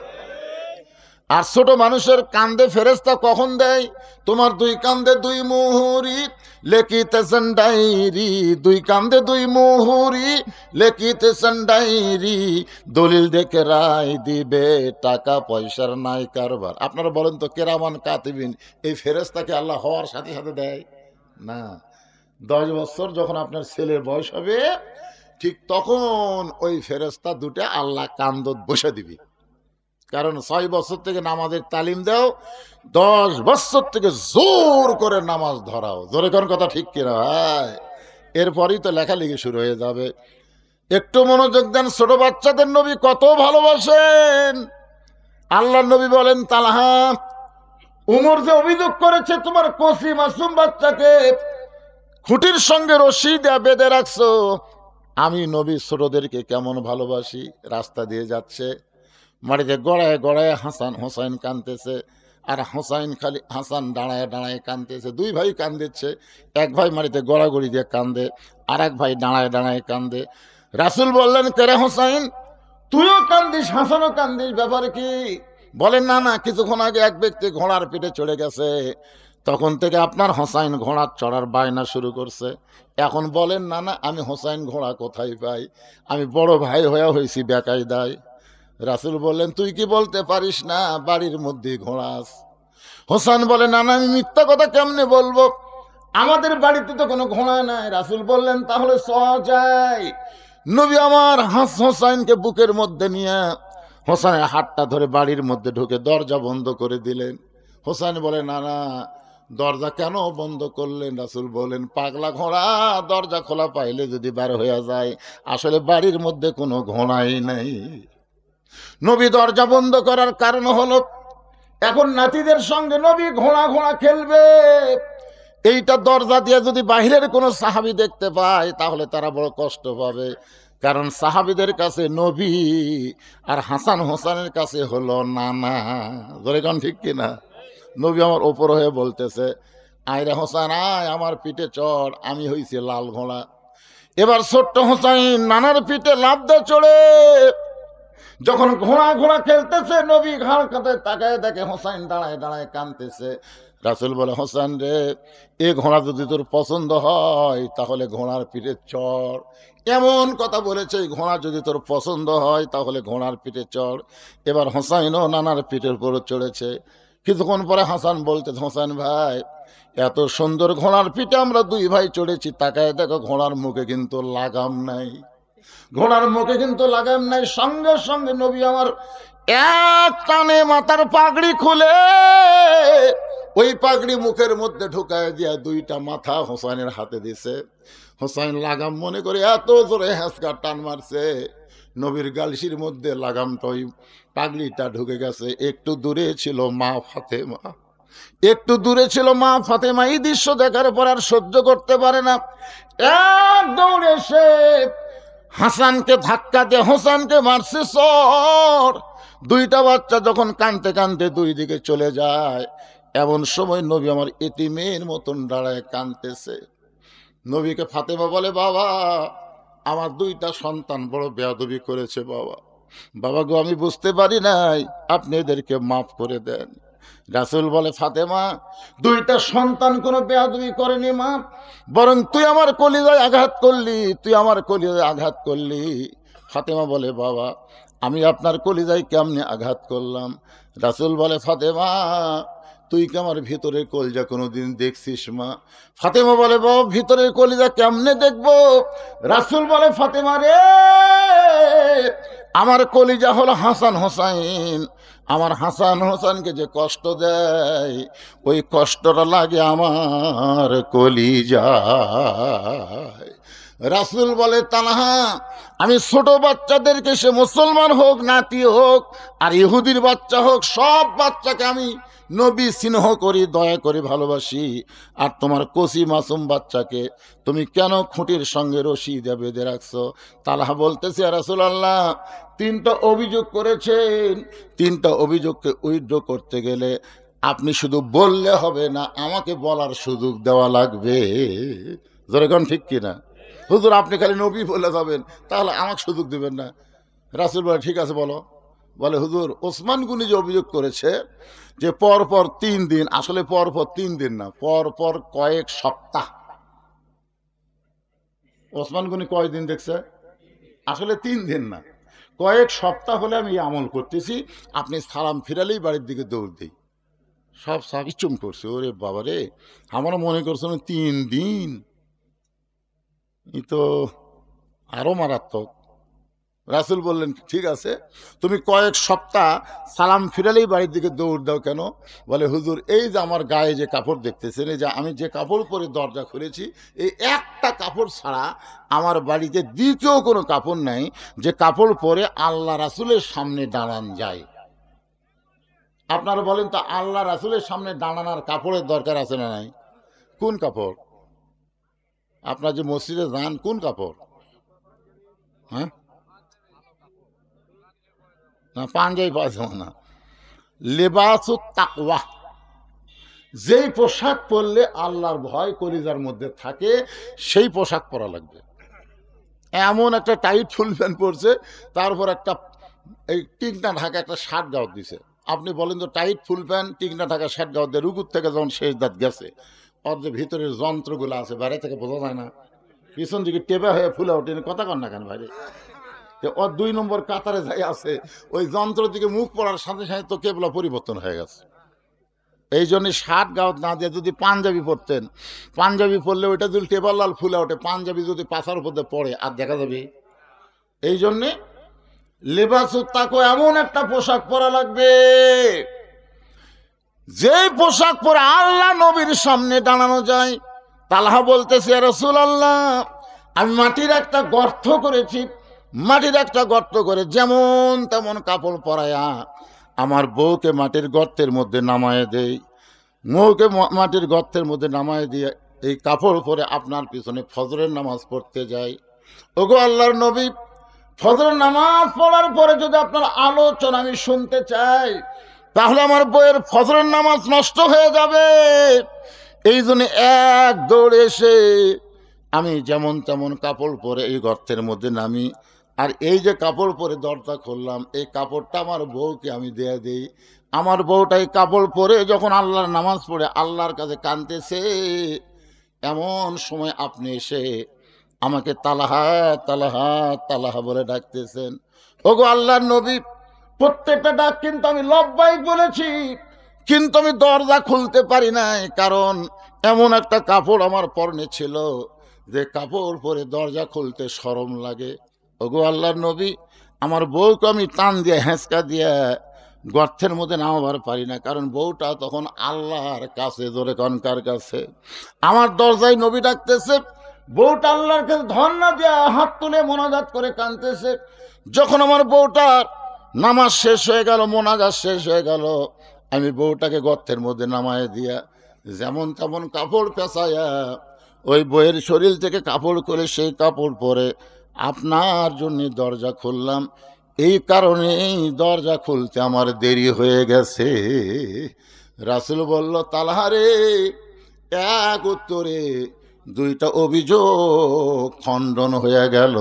আর ছোট মানুষের কান্দে ফেরেশতা কখন দেয়? তোমার 2 কান্দে 2 মুহুরি লেখিতেছেন ডায়েরি, 2 কান্দে 2 মুহুরি লেখিতেছেন ডায়েরি, দলিল দেখে রায় দিবে, টাকা পয়সার নাই কারবার। আপনারা বলেন তো, কেরামান কাতিবিন এই ফেরেশতাকে আল্লাহ হওয়ার সাথে সাথে দেয় না। 10 বছর যখন আপনার ছেলের বয়স হবে, ঠিক তখন ওই ফেরেশতা 2টা আল্লাহ কান্দত বসে দিবি। কারণ 6 বছর থেকে নামাজের তালিম দাও, 10 বছর থেকে জোর করে নামাজ ধরাও। জোরে কোন কথা ঠিক কিনা ভাই? এরপরই তো লেখালেখি শুরু হয়ে যাবে। একটু মনোযোগ দেন, ছোট বাচ্চাদের নবী কত ভালোবাসেন। আল্লাহ নবী বলেন, তালহা উমর যে অভিযোগ করেছে তোমার কচি মাসুম বাচ্চাকে খুঁটির সঙ্গে রশি দেয়া বেঁধে রাখছো, আমি নবী ছোটদেরকে কেমন ভালোবাসি। রাস্তা দিয়ে যাচ্ছে, মাটিতে গড়ায় গড়ায় হাসান হোসাইন কাঁদতেছে, আর হাসান দাঁড়ায় দাঁড়ায় কাঁদতেছে। 2 ভাই কাঁদতেছে, এক ভাই মাটিতে গড়াগড়ি দিয়ে কান্দে, আর এক ভাই দাঁড়ায় দাঁড়ায় কান্দে। রাসূল বললেন, কেরে হোসাইন তুইও কান্দিস, হাসানও কান্দিস, ব্যাপার কি? বলেন, না না, কিছুক্ষণ আগে এক ব্যক্তি ঘোড়ার পিঠে চড়ে গেছে, তখন থেকে আপনার হোসাইন ঘোড়ার চড়ার বায়না শুরু করছে। এখন বলেন, না না, আমি হোসাইন ঘোড়া কোথায় পাই? আমি বড় ভাই হয়েছি বেকায়দায়। রাসূল বললেন, তুই কি বলতে পারিস না বাড়ির মধ্যে ঘোড়া আছে? হোসেন বলে, না না, আমি মিথ্যা কথা কেমনে বলবো, আমাদের বাড়িতে তো কোনো ঘোড়া নাই। রাসূল বললেন, তাহলে যাই। নবী আমার হোসাইনকে বুকের মধ্যে নিয়ে হোসেনের হাতটা ধরে বাড়ির মধ্যে ঢুকে দরজা বন্ধ করে দিলেন। হোসেন বলে, না না, দরজা কেন বন্ধ করলেন? রাসূল বলেন, পাগলা ঘোড়া দরজা খোলা পাইলে যদি বের হয়ে যায়, আসলে বাড়ির মধ্যে কোনো ঘোড়াই নাই। নবী দরজা বন্ধ করার কারণ হলো এখন নাতিদের সঙ্গে নবী ঘোড়া ঘোড়া খেলবে। এইটা দরজা দিয়ে যদি বাহিরের কোনো সাহাবী দেখতে পায় তাহলে তারা বড় কষ্ট পাবে, কারণ সাহাবীদের কাছে নবী আর হাসান হোসেনের কাছে হলো নানা। ধরে কোন ঠিক কিনা? নবী আমার ওপর হয়ে বলতেছে, আয়রে হোসেন আয় আমার পিঠে চড়, আমি হইছি লাল ঘোড়া। এবার ছোট্ট হোসাইন নানার পিঠে লাফ দিয়ে চড়ে যখন ঘোড়া ঘোড়া খেলতেছে, নবী ঘাড় কাঁধে তাকায় দেখে হোসাইন দাঁড়ায় দাঁড়ায় কাঁদতেছে। রাসূল বলে, হোসেন রে, এ ঘোড়া যদি তোর পছন্দ হয় তাহলে ঘোড়ার পিঠে চড়। এমন কথা বলেছে, এই ঘোড়া যদি তোর পছন্দ হয় তাহলে ঘোড়ার পিঠে চড়। এবার হোসাইনও নানার পিঠের উপর চড়েছে। কিছুক্ষণ পরে হাসান বলতে, হোসেন ভাই, এত সুন্দর ঘোড়ার পিঠে আমরা দুই ভাই চড়েছি, তাকায় দেখো ঘোড়ার মুখে কিন্তু লাগাম নাই। ঘোড়ার মুখে কিন্তু লাগাম নাই। সঙ্গে সঙ্গে নবী আমার এক টানে মাথার পাগড়ি খুলে ওই পাগড়ি মুখের মধ্যে ঢুকায় দিয়া দুইটা মাথা হোসাইনের হাতে দিছে। হোসাইন লাগাম মনে করে এত জোরে হ্যাঁচকা টান মারছে, নবীর গালসির মধ্যে লাগামটা ওই পাগড়িটা ঢুকে গেছে। একটু দূরে ছিল মা ফাতেমা, একটু দূরে ছিল মা ফাতেমা। এই দৃশ্য দেখার পর আর সহ্য করতে পারে না, এক দৌড়ে এসে হাসানকে ধাক্কা দিয়ে হোসেনকে মারছে সর। দুইটা বাচ্চা যখন কাঁদতে কাঁদতে দুই দিকে চলে যায়, এমন সময় নবী আমার এতিমের মতন দাঁড়ায় কাঁদতেছে। নবীকে ফাতেমা বলে, বাবা, আমার দুইটা সন্তান বড় বেয়াদবি করেছে বাবা। বাবা গো, আমি বুঝতে পারি নাই, আপনি এদেরকে মাফ করে দেন। রাসূল বলে, ফাতেমা, দুইটা সন্তান কোনো বেয়াদবি করেনি মা, বরং তুই আমার কলিজায় আঘাত করলি, তুই আমার কলিজায় আঘাত করলি। ফাতেমা বলে, বাবা, আমি আপনার কলিজায় কেমনে আঘাত করলাম? রাসূল বলে, ফাতেমা, তুই কি আমার ভিতরের কলিজা কোনোদিন দেখছিস মা? ফাতেমা বলে, বাবা, ভিতরের কলিজা কেমনে দেখবো? রাসূল বলে, ফাতেমা রে, আমার কলিজা হলো হাসান হোসাইন। আমার হাসান হোসেনকে যে কষ্ট দেয়, ওই কষ্টটা লাগে আমার কলিজায়। রাসূল বলে, তানহা, আমি ছোট বাচ্চাদেরকে, সে মুসলমান হোক, নাতি হোক, আর ইহুদির বাচ্চা হোক, সব বাচ্চাকে আমি নবী স্নেহ করি, দয়া করি, ভালোবাসি। আর তোমার কচি মাসুম বাচ্চাকে তুমি কেন খুঁটির সঙ্গে রশি দিয়ে বেঁধে রাখছো? তালহা বলতেছে, রাসূলুল্লাহ, তিনটা অভিযোগ করেছেন, তিনটা অভিযোগকে উইথড্র করতে গেলে আপনি শুধু বললে হবে না, আমাকে বলার সুযোগ দেওয়া লাগবে। যেরকম ঠিক কিনা? হুজুর, আপনি খালি নবী বলে যাবেন, তাহলে আমাকে সুযোগ দেবেন না? রাসূল বলে, ঠিক আছে বলো। বলে, হুজুর, ওসমান গনি যে অভিযোগ করেছে যে পরপর 3 দিন, আসলে পরপর 3 দিন না, পরপর কয়েক সপ্তাহ। ওসমান গনি কয়দিন দেখছে? আসলে 3 দিন না, কয়েক সপ্তাহ হলে আমি আমল করতেছি, আপনি সালাম ফিরালেই বাড়ির দিকে দৌড় দিই। সব সাহাবী চুম করছে, ওরে বাবা রে, আমারও মনে করছিল 3 দিন, ই তো আরো মারাত্মক। রাসূল বললেন, ঠিক আছে, তুমি কয়েক সপ্তাহ সালাম ফিরালেই বাড়ির দিকে দৌড় দাও কেন? বলে, হুজুর, এই যে আমার গায়ে যে কাপড় দেখতেছেন, এই যে আমি যে কাপড় পরে দরজা খুলেছি, এই একটা কাপড় ছাড়া আমার বাড়িতে দ্বিতীয় কোনো কাপড় নাই যে কাপড় পরে আল্লাহ রাসূলের সামনে দাঁড়ান যায়। আপনারা বলেন তো, আল্লাহ রাসূলের সামনে দাঁড়ানোর কাপড়ের দরকার আছে না নাই? কোন কাপড়? আপনার যে মসজিদে যান, কোন কাপড়? হ্যাঁ, না, পাঞ্জাবি পায়জামা না, লেবাসুত তাকওয়া। যেই পোশাক পরলে আল্লাহর ভয় কলিজার মধ্যে থাকে, সেই পোশাক পরা লাগবে। এমন একটা টাইট ফুল প্যান্ট পরছে, তারপর একটা এই টিকনা ঢাকা একটা শার্ট গাউত দিছে। আপনি বলেন তো, টাইট ফুল প্যান্ট, টিকনা ঢাকা শার্ট গাউত দিয়ে রুকুর থেকে যখন শেষ দাঁত গেছে, ওর যে ভিতরের যন্ত্রগুলো আছে বাইরে থেকে বোঝা যায় না, পিছন দিকে টেপা হয়ে ফুলে ওঠে, কথা কন না কেন বাইরে? ওর 2 নম্বর কাতারে যাই আছে, ওই যন্ত্র দিকে মুখ পড়ার সাথে সাথে তো কেবলা পরিবর্তন হয়ে গেছে। এই জন্য শার্ট গাউত না দিয়ে যদি পাঞ্জাবি পরতেন, পাঞ্জাবি পরলে ওইটা যদি টেবার লাল ফুলে ওঠে, পাঞ্জাবি যদি পাশার উপর দিয়ে পড়ে আর দেখা যাবে। এই জন্যে লেবাসুত তাকওয়া, এমন একটা পোশাক পরা লাগবে যেই পোশাক পরে আল্লাহ নবীর সামনে দাঁড়ানো যায়, তালহা বলতেছে, ইয়া রাসূলুল্লাহ, আমি মাটির একটা গর্ত করেছি, মাটির একটা গর্ত করে যেমন তেমন কাপড় পরায়া আমার বউকে মাটির গর্তের মধ্যে নামায় দেই, বউকে মাটির গর্তের মধ্যে নামায় দিয়ে এই কাপড় পরে আপনার পিছনে ফজরের নামাজ পড়তে যাই। ওগো আল্লাহর নবী, ফজরের নামাজ পড়ার পরে যদি আপনার আলোচনা আমি শুনতে চাই, তাহলে আমার বউয়ের ফজরের নামাজ নষ্ট হয়ে যাবে। এই জন্য এক দৌড়ে এসে আমি যেমন তেমন কাপড় পরে এই গর্তের মধ্যে নামি, আর এই যে কাপড় পরে দরজা খুললাম, এই কাপড়টা আমার বউকে আমি দিয়ে দিই। আমার বউটা এই কাপড় পরে যখন আল্লাহর নামাজ পড়ে আল্লাহর কাছে কাঁদতেছে, এমন সময় আপনি এসে আমাকে তালাহা তালাহা তালাহা বলে ডাকতেছেন। ওগো আল্লাহর নবী, প্রত্যেকটা ডাক কিন্তু আমি লব্বাইক বলেছি, কিন্তু আমি দরজা খুলতে পারি নাই, কারণ এমন একটা কাপড় আমার পরনে ছিল যে কাপড় পরে দরজা খুলতে শরম লাগে। ওগো আল্লাহর নবী, আমার বউকে আমি টান দিয়ে হেঁচকা দিয়ে গর্তের মধ্যে নামাবার পারি না, কারণ বউটা তখন আল্লাহর কাছে, জোরে কনকার কাছে। আমার দরজায় নবী ডাকতেছে, বউটা আল্লাহর কাছে ধর্ণা দেয়া হাত তুলে মোনাজাত করে কাঁদতেছে। যখন আমার বউটার নামাজ শেষ হয়ে গেল, মোনাজাত শেষ হয়ে গেল, আমি বউটাকে গর্তের মধ্যে নামায় দিয়া যেমন তেমন কাপড় পেঁচাইয়া ওই বইয়ের শরীর থেকে কাপড় করে সেই কাপড় পরে আপনার জন্য দরজা খুললাম। এই কারণেই দরজা খুলতে আমার দেরি হয়ে গেছে। রাসূল বলল, তালহারে, এক উত্তরে দুইটা অভিযোগ খণ্ডন হয়ে গেল।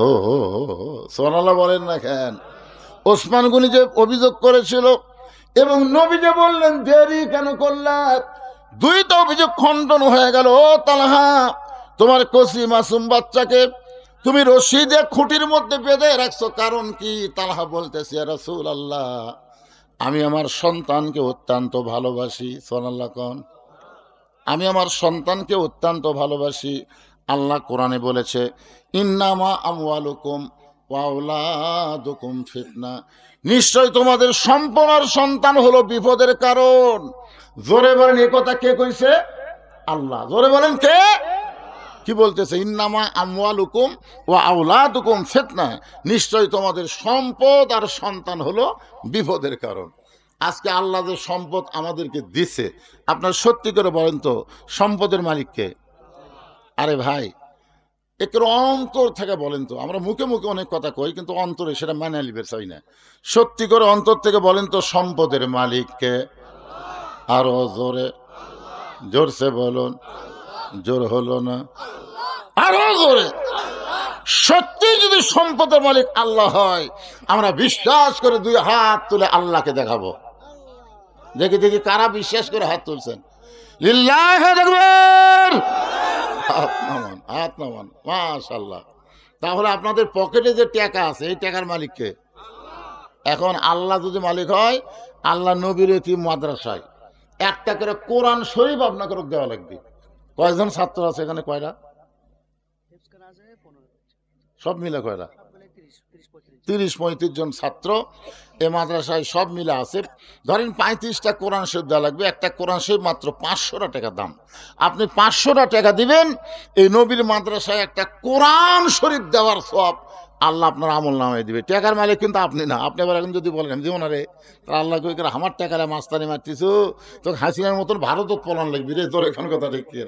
সুবহানাল্লাহ বলেন না কেন? ওসমান গনি যে অভিযোগ করেছিল এবং নবী যে বললেন দেরি কেন করলেন, দুইটা অভিযোগ খণ্ডন হয়ে গেল। ও তালহা, তোমার কচি মাসুম বাচ্চাকে তুমি রশি দিয়ে খুঁটির মধ্যে বেঁধে রাখছো, কারণ কি? তালহা বলতেছে, ইয়া রাসূলুল্লাহ, আমি আমার সন্তানকে অত্যন্ত ভালোবাসি। সুবহানাল্লাহ কোন? আমি আমার সন্তানকে অত্যন্ত ভালোবাসি। আল্লাহ কোরআনে বলেছে, ইন্নামা আমওয়ালুকুম ওয়া আওলাদুকুম ফিতনা, নিশ্চয় তোমাদের সম্পদ আর সন্তান হলো বিপদের কারণ। জোরে বলেন, এ কথা কে কইছে? আল্লাহ। জোরে বলেন, কে? কি বলতেছে? ইন্নামা আমওয়ালুকুম ওয়া আওলাদুকুম ফিতনা, নিশ্চয় তোমাদের সম্পদ আর সন্তান হলো বিপদের কারণ। আজকে আল্লাহ যে সম্পদ আমাদেরকে দিছে, আপনার সত্যি করে বলেন তো সম্পদের মালিককে? আরে ভাই, একটু অন্তর থেকে বলেন তো। আমরা মুখে মুখে অনেক কথা কই, কিন্তু অন্তরে সেটা মানে নিবে চাই না। সত্যি করে অন্তর থেকে বলেন তো সম্পদের মালিককে? আরো জোরে, জোরসে বলুন। জোর হলো না, আরো জোরে। সত্যি যদি সম্পদের মালিক আল্লাহ হয়, আমরা বিশ্বাস করে দুই হাত তুলে আল্লাহকে দেখাবো। দেখি দেখি কারা বিশ্বাস করে হাত তুলছেন। লিল্লাহি তাকবীর। হাত নামান, হাত নামান। মাশাআল্লাহ। তাহলে আপনাদের পকেটে যে টাকা আছে, এই টাকার মালিককে? এখন আল্লাহ যদি মালিক হয়, আল্লাহ নবীর এতিম মাদ্রাসায় একটা করে কোরআন শরীফ আপনাকে দেওয়া লাগবে। কয়জন ছাত্র আছে এখানে? কয়টা? সব মিলে কয়টা? 30-35 জন ছাত্র এ মাদ্রাসায় সব মিলে আছে। ধরেন 35টা কোরআন শরীফ দেওয়া লাগবে। একটা কোরআন শরীফ মাত্র 500 টাকা দাম। আপনি 500 টাকা দিবেন, এই নবীর মাদ্রাসায় একটা কোরআন শরীফ দেওয়ার সওয়াব আল্লাহ আপনার আমল নামায় দিবে। টাকার মালিক কিন্তু আপনি না। আপনি আবার এখন যদি বলেন দিব না রে, তা আল্লাহ কই করে আমার টাকারে মাস্তানি মারতিছু, তো হাসিনার মতন ভারতত পলান লাগবি রে। তোর এখন কথা ঠিক কি?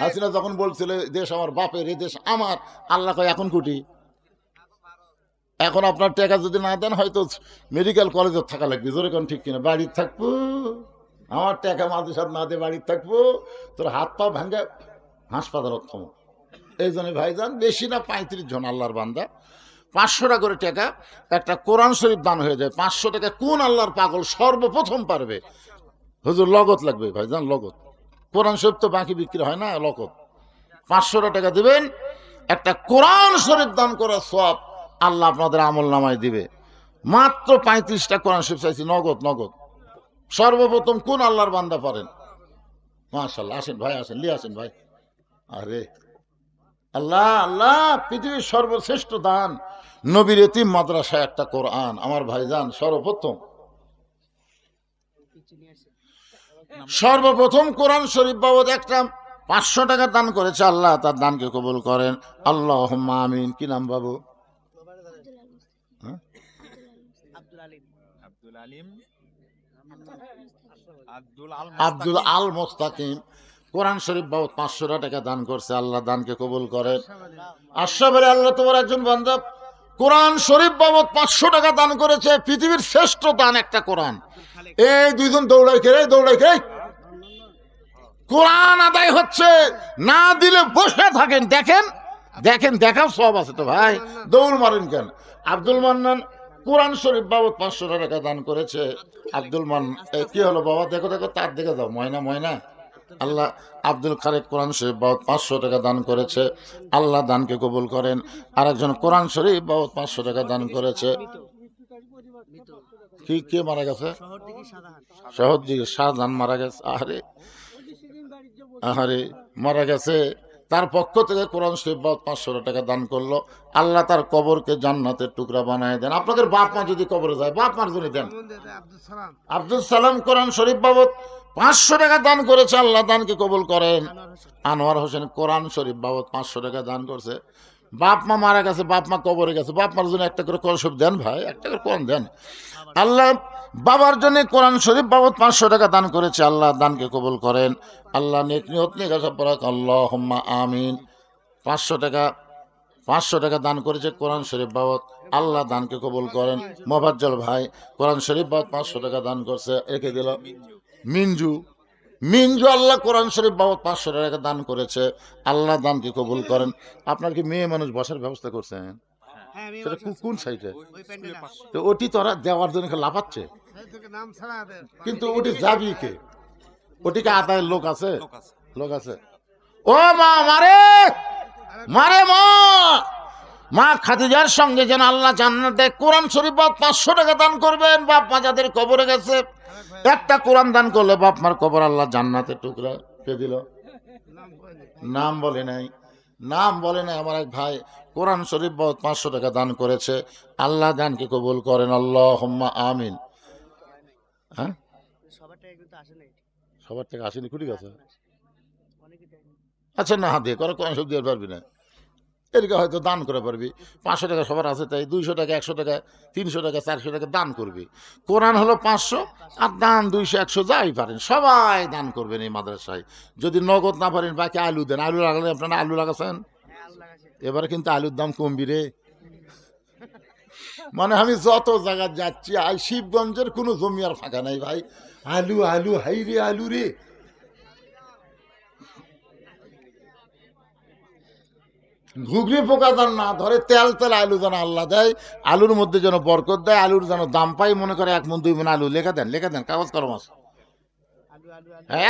হাসিনা যখন বলছিল দেশ আমার বাপের, এই দেশ আমার, আল্লাহ কয় এখন কুটি। এখন আপনার টাকা যদি না দেন, হয়তো মেডিকেল কলেজে থাকা লাগবে। জোরে কোন ঠিক কিনা? বাড়ির থাকবো, আমার টাকা মাদ্রাসাত না দিয়ে বাড়ির থাকবো, তোর হাত পা ভাঙ্গা হাসপাতালত থামো। এই জন্য ভাইজান, বেশি না 35 জন আল্লাহর বান্দা 500 টাকা করে টাকা একটা কোরআন শরীফ দান হয়ে যায়। 500 টাকা কোন আল্লাহর পাগল সর্বপ্রথম পারবে? হুজুর লগত লাগবে ভাইজান, লগত। কোরআন শরীফ তো বাকি বিক্রি হয় না, লগত। 500 টাকা দিবেন, একটা কোরআন শরীফ দান করার সওয়াব আল্লাহ আপনাদের আমল নামায় দিবে। মাত্র 35টা কোরআন শরীফ চাইছি, নগদ নগদ। সর্বপ্রথম কোন আল্লাহর বান্দা পারেন? মাশাআল্লাহ, আসেন ভাই, আসেন, লিয়ে আসেন ভাই। আরে আল্লাহ, আল্লাহ পৃথিবীর সর্বশ্রেষ্ঠ দান নবীর এতিম মাদ্রাসায় একটা কোরআন। আমার ভাইজান সর্বপ্রথম সর্বপ্রথম কোরআন শরীফ বাবদ একটা 500 টাকা দান করেছে, আল্লাহ তার দানকে কবুল করেন। আল্লাহুম্মা আমিন। কি নাম বাবু? হ্যাঁ? আব্দুল আল মুস্তাকিম কোরআন শরীফ বাবদ 500 টাকা দান করছে, আল্লাহ দানকে কবুল করেন। আশরাফের আল্লাহ তোমার একজন বান্দা কোরআন শরীফ বাবদ 500 টাকা দান করেছে। পৃথিবীর শ্রেষ্ঠ দান একটা কোরআন। এই দুইজন দৌড়াই খেয়ে কোরআন আদায় হচ্ছে, না দিলে বসে থাকেন, দেখেন দেখাও সব আছে তো ভাই, দৌড় মারেন কেন? আব্দুল মান্নান কোরআন শরীফ বাবদ 500 টাকা দান করেছে। আব্দুল কি হলো বাবা? দেখো তার দিকে যাও, ময়না আল্লাহ। আব্দুল খালেক কোরআন শরীফ বাবদ 500 টাকা দান করেছে, আল্লাহ দানকে কবুল করেন। আরেকজন কোরআন শরীফ বাবদ 500 টাকা দান করেছে। কে মারা গেছে? শহর দিকে শাহজাহান মারা গেছে। আহারে মারা গেছে। তার পক্ষ থেকে কোরআন শরীফ বাবদ 500 টাকা দান করলো, আল্লাহ তার কবরকে জান্নাতের টুকরা বানায় দেন। আপনাদের বাপ মা যদি কবরে যায়, বাপ মার জন্য দেন। আব্দুল সালাম কোরআন শরীফ বাবদ 500 টাকা দান করেছে, আল্লাহ দানকে কবুল করেন। আনোয়ার হোসেন কোরআন শরীফ বাবদ 500 টাকা দান করছে। বাপ মা মারা গেছে, বাপ মা কবরে গেছে, বাপ মার জন্য একটা করে কোরআন শরীফ দেন ভাই, একটা করে কোরআন দেন। আল্লাহ বাবার জন্য কোরআন শরীফ বাবদ 500 টাকা দান করেছে, আল্লাহ দানকে কবুল করেন। আল্লাহ নেক নিয়ত নিয়ে গেছে পড়াক, আল্লাহুম্মা আমিন। 500 টাকা দান করেছে কোরআন শরীফ বাবদ, আল্লাহ দানকে কবুল করেন। মোবাজ্জল ভাই কোরআন শরীফ বাবদ 500 টাকা দান করছে। একে দিল মিঞ্জু আল্লাহ কোরআন শরীফ বাবদ 500 টাকা দান করেছে, আল্লাহ দানকে কবুল করেন। আপনার কি মেয়ে মানুষ বসার ব্যবস্থা করছেন? সেটা কোন সাইডে? তো ওটি তোরা দেওয়ার জন্য লাফাচ্ছে, কিন্তু ওটি যাবি কে? ওটিকে আদায়ের লোক আছে। ও মা মারে মা খাদিজার সঙ্গে যেন আল্লাহ জান্নাতে কোরআন শরীফ বাবদ 500 টাকা দান করবেন। বাপ মা যাদের কবরে গেছে, একটা কোরআন দান করলে বাপ মার কবর আল্লাহ জান্নাতের টুকরা কে দিল? নাম বলে নাই আমার এক ভাই কোরআন শরীফ বাবদ 500 টাকা দান করেছে, আল্লাহ দানকে কবুল করেন। আল্লাহুম্মা আমিন। হ্যাঁ, সবার থেকে আসেনি, কুটি গেছে। আচ্ছা না দিয়ে করে কোরআন শরীফ দিতে পারবি না, এদিকে হয়তো দান করে পারবি। 500 টাকা সবার আছে, তাই 200 টাকা 100 টাকা 300 টাকা 400 টাকা দান করবি। কোরআন হলো 500 আর দান 200 100 যাই পারেন সবাই দান করবেন এই মাদ্রাসায়। যদি নগদ না পারেন বাকি আলু দেন। আলু লাগালে আপনারা আলু লাগাছেন, এবারে কিন্তু আলুর দাম কমবি রে। মানে আমি যত জায়গা যাচ্ছি, শিবগঞ্জের কোনো জমি আর ফাঁকা নাই ভাই। আলু হাই রে, আলু রে। ঘুগনি পোকা যেন না ধরে, তেল আলু যেন আল্লাহ দেয়, আলুর মধ্যে যেন বরকত দেয়, আলুর যেন দাম পাই। মনে করে 1 মণ 2 মণ আলু লেখা দেন কাগজ কলম আছে।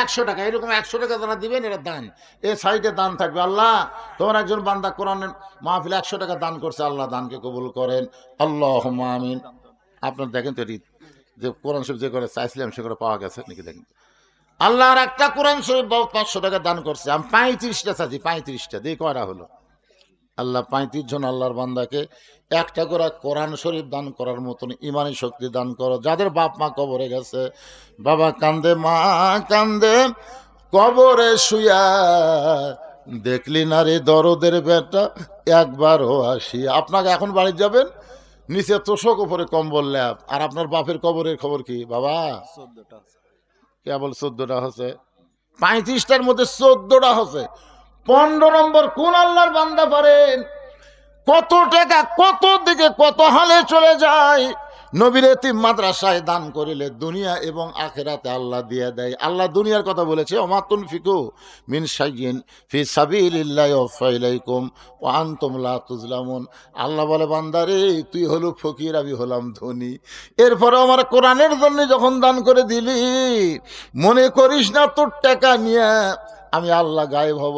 100 টাকা এরকম 100 টাকা যারা দিবেন এরা দান। এ সাইডে দান থাকবে। আল্লাহ তোমার একজন বান্দা কোরআনের মাহফিলে 100 টাকা দান করছে, আল্লাহ দানকে কবুল করেন। আল্লাহুম্মা আমিন। আপনার দেখেন তো এটি যে কোরআন শরীফ যে করে চাইছিলাম সে করে পাওয়া গেছে নাকি দেখেন। আল্লাহর একটা কোরআন শরীফ 500 টাকা দান করছে। আমি 35টা চাচ্ছি, 35টা দিয়ে কয়টা হলো? আল্লাহ 35 জন আল্লাহর বান্দাকে একটা করে কোরআন শরীফ দান করার মতন ইমানি শক্তি দান করো। যাদের বাপ মা কবরে গেছে, বাবা কান্দে মা কান্দে কবরে শুয়া, দেখলি না রে দরদের বেটা একবারও আসি। আপনাকে এখন বাড়ি যাবেন, নিচে তোষক উপরে কম্বল ল্যাপ, আর আপনার বাপের কবরের খবর কি বাবা? কেবল 14টা হচ্ছে। 35টার মধ্যে 14টা হচ্ছে। 15 নম্বর কোন আল্লাহর বান্দা পারেন? কত টাকা কত দিকে কত হালে চলে যায়। নবীর এতিম মাদ্রাসায় দান করিলে দুনিয়া এবং আখিরাতে আল্লাহ দিয়ে দেয়। আল্লাহ দুনিয়ার কথা বলেছে, ওমা তুনফিকু মিন শাইইন ফি সাবিলিল্লাহি ইউওয়াফা ইলাইকুম ওয়া আনতুম লা তুজলামুন। আল্লাহ বলে বান্দারে তুই হলো ফকির, আমি হলাম ধনী, এরপরে আমার কোরআনের জন্য যখন দান করে দিলি, মনে করিস না তোর টাকা নিয়ে আমি আল্লাহ গায়েব হব,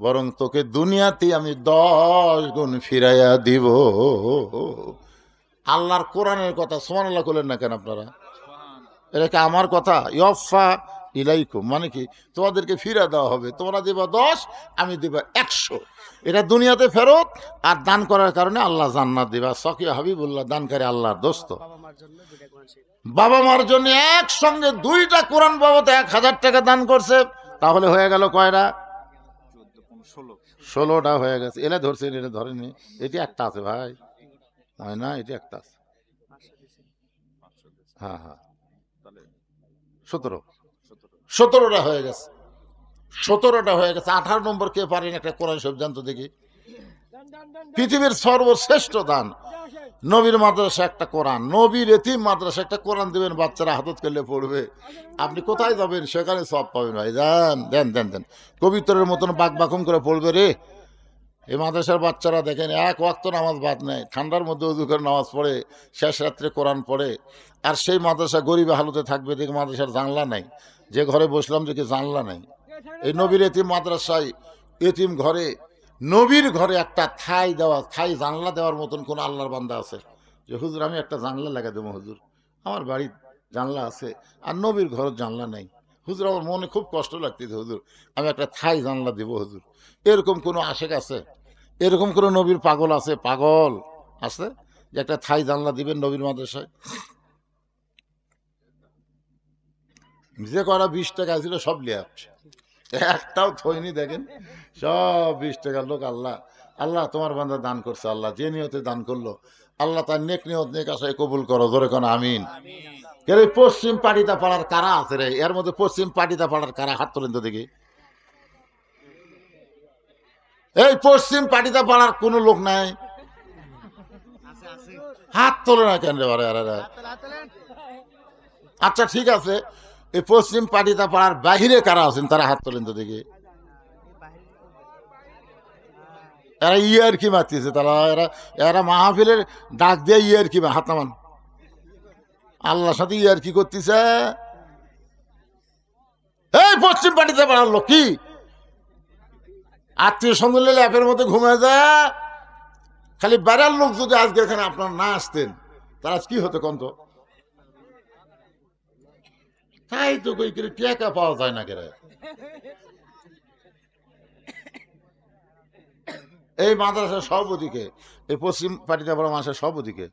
বরং তোকে দুনিয়াতে আমি 10 গুণ ফিরাইয়া দিব। আল্লাহর কোরআনের কথা সুবহানাল্লাহ বলেন না কেন আপনারা? এটা কি আমার কথা? ইউওয়াফা ইলাইকুম মানে কি? তোমাদেরকে ফিরে দেওয়া হবে। তোমরা দিবা 10, আমি দিব 100। এটা দুনিয়াতে ফেরত, আর দান করার কারণে আল্লাহ জান্নাত দিবা। সকি হাবিবুল্লাহ দানকারী আল্লাহর দোস্ত। বাবা মার জন্য একসঙ্গে 2টা কোরআন বাবদ 1000 টাকা দান করছে, তাহলে হয়ে গেল কয়টা? 16টা হয়ে গেছে। এলে ধরছে, এটা ধরেনি, এটি একটা আছে ভাই, হয় না? এটি একটা আছে, হ্যাঁ হ্যাঁ, 17টা হয়ে গেছে, 17টা হয়ে গেছে। 18 নম্বর কে পারেন একটা কোরআন শরীফ জানতো দেখি? পৃথিবীর সর্বশ্রেষ্ঠ দান নবীর মাদ্রাসা একটা কোরআন, নবীর এতিম মাদ্রাসা একটা কোরআন দেবেন, বাচ্চারা হাতত করলে পড়বে। আপনি কোথায় যাবেন? সেখানে সব পাবেন ভাই। দেন দেন দেন দেন, কবিতরের মতন বাক বাকুম করে পড়বে রে। এই মাদ্রাসার বাচ্চারা দেখেন, এক ওয়াক্ত নামাজ বাদ নেয়, ঠান্ডার মধ্যে উযু করে নামাজ পড়ে, শেষ রাত্রে কোরআন পড়ে। আর সেই মাদ্রাসা গরিব হালতে থাকবে, দেখে মাদ্রাসার জানলা নাই, যে ঘরে বসলাম দেখি জানলা নাই। এই নবীর এতিম মাদ্রাসায়, এতিম ঘরে, নবীর ঘরে একটা ঠাই দেওয়া, ঠাই জানলা দেওয়ার মতন কোন আল্লাহর বান্দা আছে যে হুজুর আমি একটা জানলা লাগা দেবো? হুজুর আমার বাড়ির জানলা আছে আর নবীর ঘরের জানলা নেই, হুজুর আমার মনে খুব কষ্ট লাগতেছে, হুজুর আমি একটা ঠাই জানলা দেবো হুজুর। এরকম কোনো আশেক আছে? এরকম কোনো নবীর পাগল আছে? পাগল আছে যে একটা ঠাই জানলা দিবেন নবীর মাদ্রাসায়? যে করা 20 টাকা ছিল সব লিয়ে আসছে, একটাও থইনি। দেখেন সব 20 টাকার লোক। আল্লাহ আল্লাহ তোমার বান্দা দান করছে, আল্লাহ যে নিয়তে দান করলো আল্লাহ তার নেক নিয়ত নেক আশায় কবুল করো, ধরে কোন আমিন। এই পশ্চিম পাটিতা পাড়ার কারা আছে রে? এর মধ্যে পশ্চিম পাটিতা পাড়ার কারা? হাত তোলেন তো দেখি। এই পশ্চিম পাটিতা পাড়ার কোন লোক নাই? হাত তোলে না কেন রে? আচ্ছা ঠিক আছে, এই পশ্চিম পাটিতা পাড়ার বাহিরে কারা আছেন? তারা হাত তোলেন তো দেখি। এরা ইয়ার কি মারতেছে, তারা এরা এরা মাহফিলের ডাক দিয়ে ইয়ার কি হাত নামান, আল্লাহর সাথে ইয়ার কি করতেছে? এই পশ্চিম পাটিতে পাড়ার লোক কি আত্মীয় স্বজন ল্যাপের মধ্যে ঘুমে যায়? খালি বেড়ার লোক যদি আজকে এখানে আপনার না আসতেন, তার আজ কি হতো কন্ত? তাই তো কই করে টেকা পাওয়া যায় না কেরে? এই মাদ্রাসার সভাপতিকে, এই পশ্চিম পাটিতে পাড়া মাদ্রাসার সভাপতিকে,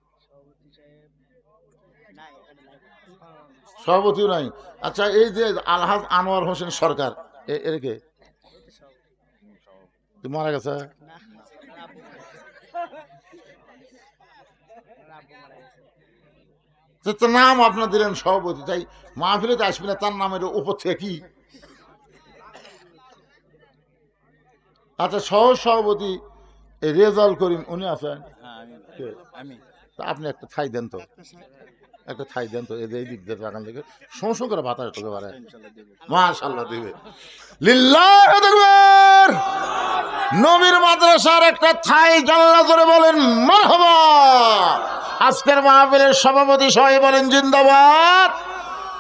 সভাপতিও নাই। আচ্ছা এই যে আলহাজ আনোয়ার হোসেন সরকার, এর কে? মারা গেছে? নাম আপনার দিলেন সভাপতি, তাই মাহফিলে তো আসবে না, তার নামের উপর থেকে কি? আচ্ছা সহ সভাপতি রেজাউল করিম উনি আছেন, আপনি একটা ঠাই দেন তো, একটা ঠাই দেন তো, এই দিক দিয়ে লাগান থেকে শোঁ করে বাতাস ঢুকে পারে। মাশাআল্লাহ দিবে। লিল্লাহ তাকবীর। নবীর মাদ্রাসার একটা ঠাই জানলা ধরে বলেন মারহাবা। আজকের মাহফিলের সভাপতি সবাই বলেন জিন্দাবাদ।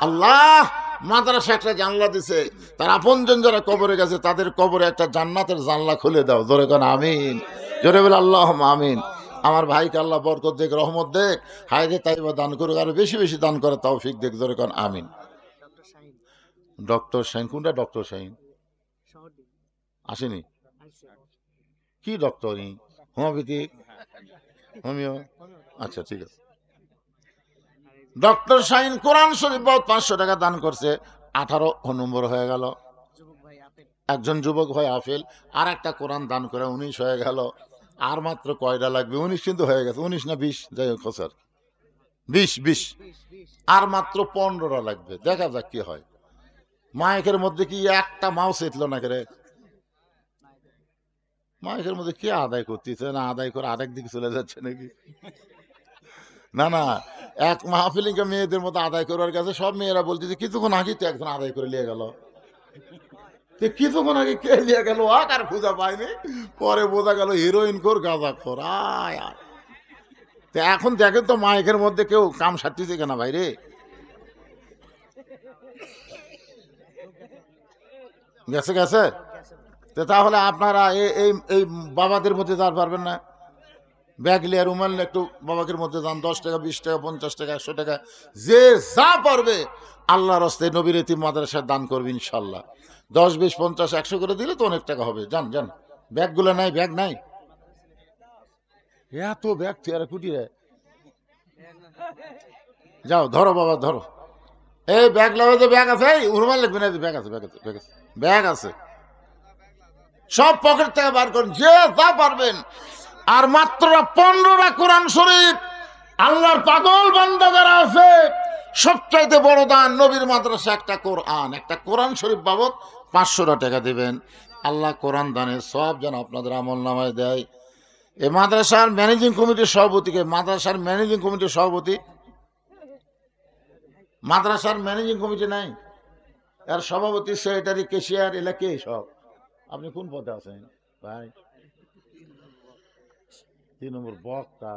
আল্লাহ মাদ্রাসা একটা জানলা দিছে, তার আপনজন যারা কবরে গেছে তাদের কবরে একটা জান্নাতের জানলা খুলে দাও, জোরে কোন আমিন। জোরে বলে আল্লাহ আমিন। আমার ভাইকে আল্লাহ বরকত দেখ, রহমত দেখ, হায়রে তাইবা দান করুক, আরো বেশি বেশি দান করে তৌফিক দেখ, জোরে কোন আমিন। ডক্টর শাহিন কোনটা? ডক্টর শাহিন আসেনি? কি ডক্টরই? হোমিওপ্যাথিক? হোমিও? আচ্ছা ঠিক আছে। ডক্টর শাহিন কোরআন শরীফ 500 টাকা দান করছে, 18 নম্বর হয়ে গেল। একজন যুবক ভাই আফেল আর একটা কোরআন দান করে 19 হয়ে গেল। আর মাত্র কয়টা লাগবে? 19 কিন্তু হয়ে গেছে, 19 না 20, যাই হোক স্যার 20 আর মাত্র 15টা লাগবে। দেখা যাক কি হয়। মাইকের মধ্যে কি একটা মাউস এতলো না করে? মাইকের মধ্যে কি আদায় করতেছে না, আদায় করে আরেক দিকে চলে যাচ্ছে নাকি? না না, এক মাহফিলিকে মেয়েদের মতো আদায় করার কাছে সব মেয়েরা বলতেছে কিছুক্ষণ আগে তো একজন আদায় করে নিয়ে গেল, কিছুক্ষণ আগে কে নিয়ে গেল আর খুঁজা পায়নি, পরে বোঝা গেল হিরোইন কর গাঁজা খোর। আয় এখন দেখেন তো মাইকের মধ্যে কেউ কাম সারতেছে কেনা ভাইরে? গেছে গেছে। তাহলে আপনারা এই বাবাদের মধ্যে যার পারবেন না, ব্যাগ লিয়ে রুমাল একটু বাবাকের মধ্যে যান, 10 টাকা 20 টাকা 50 টাকা 100 টাকা যে যা পারবে আল্লাহর রাস্তায় নবীর এতিম মাদ্রাসায় দান করবে ইনশাল্লাহ। 10 20 50 100 করে দিলে তো অনেক টাকা হবে। যান যান, ব্যাগগুলো নাই, ব্যাগ নাই, এত ব্যাগ তুই আর কুটি রে। যাও ধরো বাবা ধরো, এই ব্যাগ লাগাও, যে ব্যাগ আছে, এই উরমাল লিখবে না, ব্যাগ আছে, ব্যাগ আছে, ব্যাগ আছে, ব্যাগ আছে, সব পকেট থেকে বার করুন যে যা পারবেন। আর মাত্র 15টা কোরআন শরীফ আল্লাহর পাগল বান্দা যারা আছে সবচাইতে বড় দান নবীর মাদ্রাসা একটা কোরআন, একটা কোরআন শরীফ বাবদ 500 টাকা দিবেন। আল্লাহ কোরআন দানের সব যেন আপনাদের আমল নামায় দেয়। এই মাদ্রাসার ম্যানেজিং কমিটির সভাপতিকে, মাদ্রাসার ম্যানেজিং কমিটির সভাপতি, মাদ্রাসার ম্যানেজিং কমিটি নাই, আর সভাপতি, সেক্রেটারি, ক্যাশিয়ার, এলাকে সব। আপনি কোন পদে আছেন ভাই? 3 নম্বর বক্তা।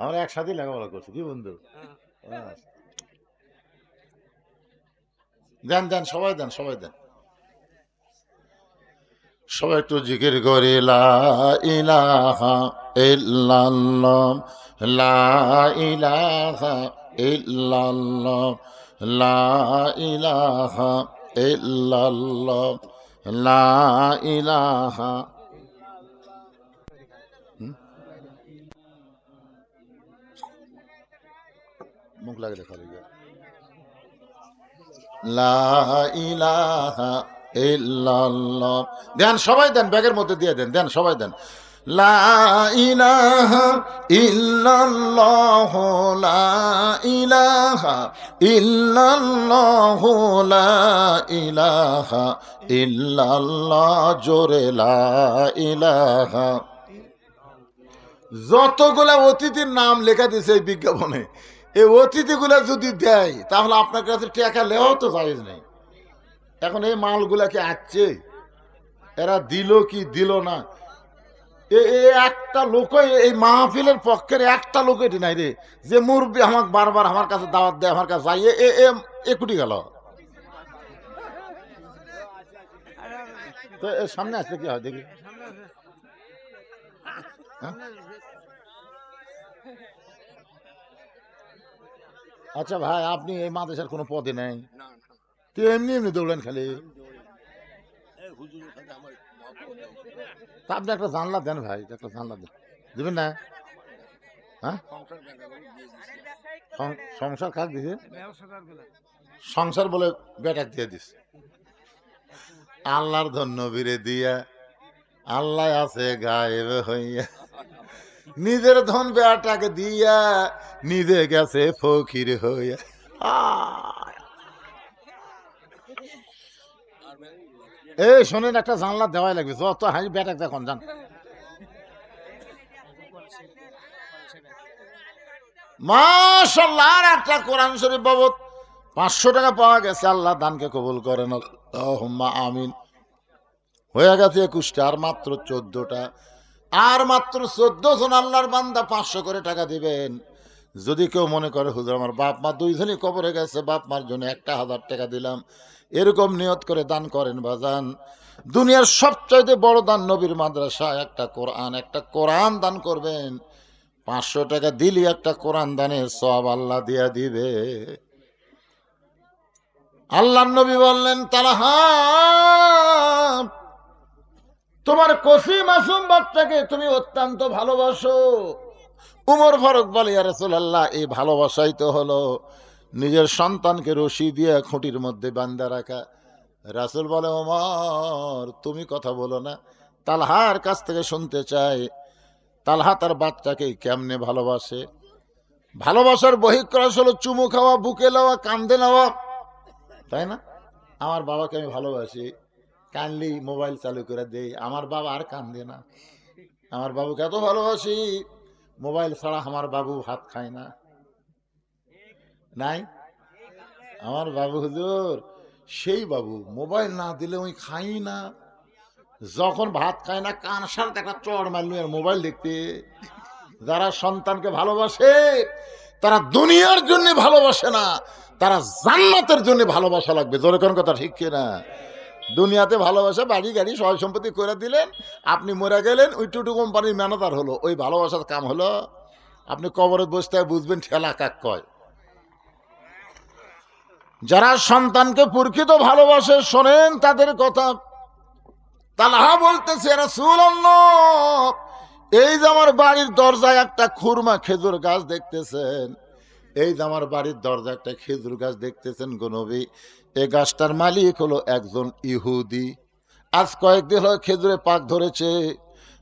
আমরা একসাথে লেখাপড়া করছি কি বন্ধু? দেন দেন, সবাই দেন, সবাই দেন, সবাই একটু জিকির করে লা ইলাহা ইল্লাল্লাহ, লা ইলাহা ইল্লাল্লাহ, লা ইলাহা ইল্লাল্লাহ, লা ইলাহা। মুখ লাগে দেখা লাগে, লা ইলাহা ইল্লাল্লাহ। দেন সবাই দেন, ব্যাগের মধ্যে দিয়ে দেন, দেন সবাই দেন, লা ইলাহা ইল্লাল্লাহ, লা ইলাহা ইল্লাল্লাহ, লা ইলাহা ইল্লাল্লাহ, জোরে লা ইলাহা। যতগুলা অতিথির নাম লেখা দিয়েছে এই বিজ্ঞাপনে, এই অতিথিগুলা যদি দেয় তাহলে আপনার কাছে টাকা লেওয়াও তো জায়েজ নেই। এখন এই মালগুলা কি আসছে, এরা দিল কি দিল না, একটা লোক এই মাহফিলের পক্ষের একটা লোক এটি নাই রে যে মুরব্বী আমাকে বারবার আমার কাছে দাওয়াত দেয়, আমার কাছে যাই এ কুটি গেল। তো এর সামনে আসলে কি হয় দেখি। আচ্ছা ভাই, আপনি এই মাদ্রাসার কোনো পদে নেই, তো এমনি এমনি দৌড়েন খালি। তা আপনি একটা জানলা দেন ভাই, একটা জানলা দেন, দেবেন না? হ্যাঁ, সংসার কাক দিছে, সংসার বলে বেটাক দিয়ে দিস। আল্লাহর ধন্য বীরে দিয়া আল্লাহ আছে গায়েব হইয়া, নিজের ধন বেটাকে দিয়া নিজে গেছে ফকির হইয়া। এই শোনেন, একটা জানলা দেওয়াই লাগবে, যত হাই বেটাক দেখুন জান। মাশাআল্লাহ, আর একটা কোরআন শরীফ বাবদ 500 টাকা পাওয়া গেছে। আল্লাহ দানকে কবুল করেন, আল্লাহুম্মা আমিন। হয়ে গেছে 21টা, আর মাত্র 14টা, আর মাত্র 14 জন আল্লাহর বান্দা 500 করে টাকা দিবেন। যদি কেউ মনে করে হুজুর আমার বাপ মা দুইজনই কবরে গেছে, বাপ মার জন্য 1000 টাকা দিলাম, এরকম নিয়ত করে দান করেন বাজান। দুনিয়ার সবচাইতে বড় দান নবীর মাদ্রাসা একটা কোরআন, একটা কোরআন দান করবেন। 500 টাকা দিলি একটা কোরআন দানের সওয়াব আল্লাহ দিয়া দিবে। আল্লাহর নবী বললেন, তালহা তোমার কসি মাসুম বাচ্চাকে তুমি অত্যন্ত ভালোবাসো। উমর ফারুক বলে, ইয়া রাসূলুল্লাহ, এই ভালোবাসাই তো হলো নিজের সন্তানকে রশি দিয়ে খুঁটির মধ্যে বাঁধা রাখা। রাসূল বলে, ওমর তুমি কথা বলো না, তালহার কাছ থেকে শুনতে চাই তালহা তার বাচ্চাকে কেমনে ভালোবাসে। ভালোবাসার বহিঃপ্রকাশ হলো চুমু খাওয়া, বুকে নেওয়া, কান্দে নেওয়া, তাই না? আমার বাবাকে আমি ভালোবাসি, কানলি মোবাইল চালু করে দেই, আমার বাবা আর কান্দে না। আমার বাবুকে এত ভালোবাসি, মোবাইল ছাড়া আমার বাবু ভাত খায় না। নাই, আমার বাবু হুজুর সেই বাবু, মোবাইল না দিলে ওই খাই না। যখন ভাত খায় না কান সারতে একটা চড় মারলু আর মোবাইল দেখতে। যারা সন্তানকে ভালোবাসে তারা দুনিয়ার জন্য ভালোবাসে না, তারা জান্নাতের জন্য ভালোবাসা লাগবে। জোরে কোন কথা ঠিক কিনা? দুনিয়াতে ভালোবাসা, বাড়ি গাড়ি সয় সম্পত্তি করে দিলেন, আপনি মরে গেলেন, ওই টুটু কোম্পানির ম্যানেজার হলো, ওই ভালোবাসার কাম হলো। আপনি কবরে বসতে বুঝবেন ঠেলা কাক কয়। যারা সন্তানকে প্রকৃত ভালোবাসে শোনেন তাদের কথা। তালহা বলতেছে, রাসূলুল্লাহ এই যে আমার বাড়ির দরজায় একটা খুরমা খেজুর গাছ দেখতেছেন, এই যে আমার বাড়ির দরজায় একটা খেজুর গাছ দেখতেছেন গো নবী, এই গাছটার মালিক হলো একজন ইহুদি। আজ কয়েকদিন হলো খেজুরে পাক ধরেছে,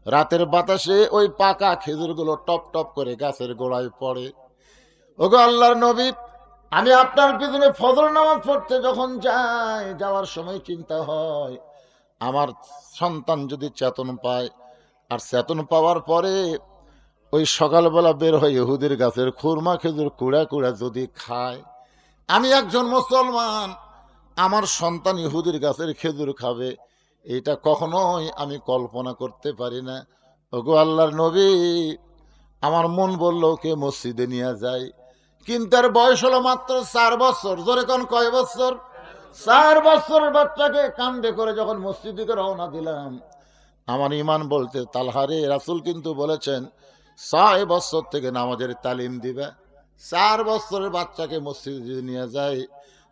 রাতের বাতাসে ওই পাকা খেজুরগুলো টপ টপ করে গাছের গোড়ায় পড়ে। ওগো আল্লাহর নবী, আমি আপনার পিছনে ফজর নামাজ পড়তে যখন যাই, যাওয়ার সময় চিন্তা হয় আমার সন্তান যদি চেতন পায়, আর চেতন পাওয়ার পরে ওই সকালবেলা বের হয়ে ইহুদির গাছের খুরমা খেজুর কুড়া কুড়া যদি খায়, আমি একজন মুসলমান, আমার সন্তান ইহুদির গাছের খেজুর খাবে, এটা কখনোই আমি কল্পনা করতে পারি না। ওগো আল্লাহর নবী, আমার মন বলল ওকে মসজিদে নিয়ে যায়, কিন্তু তার বয়স হলো মাত্র 4 বছর। জোরে কোন কয় বছর? 4 বছরের বাচ্চাকে কান্দে করে যখন মসজিদ দিকে রওনা দিলাম, আমার ইমান বলতে তালহারে রাসূল কিন্তু বলেছেন 6 বছর থেকে নামাজের তালিম দিবে। 4 বছরের বাচ্চাকে মসজিদে যদি নিয়ে যায়,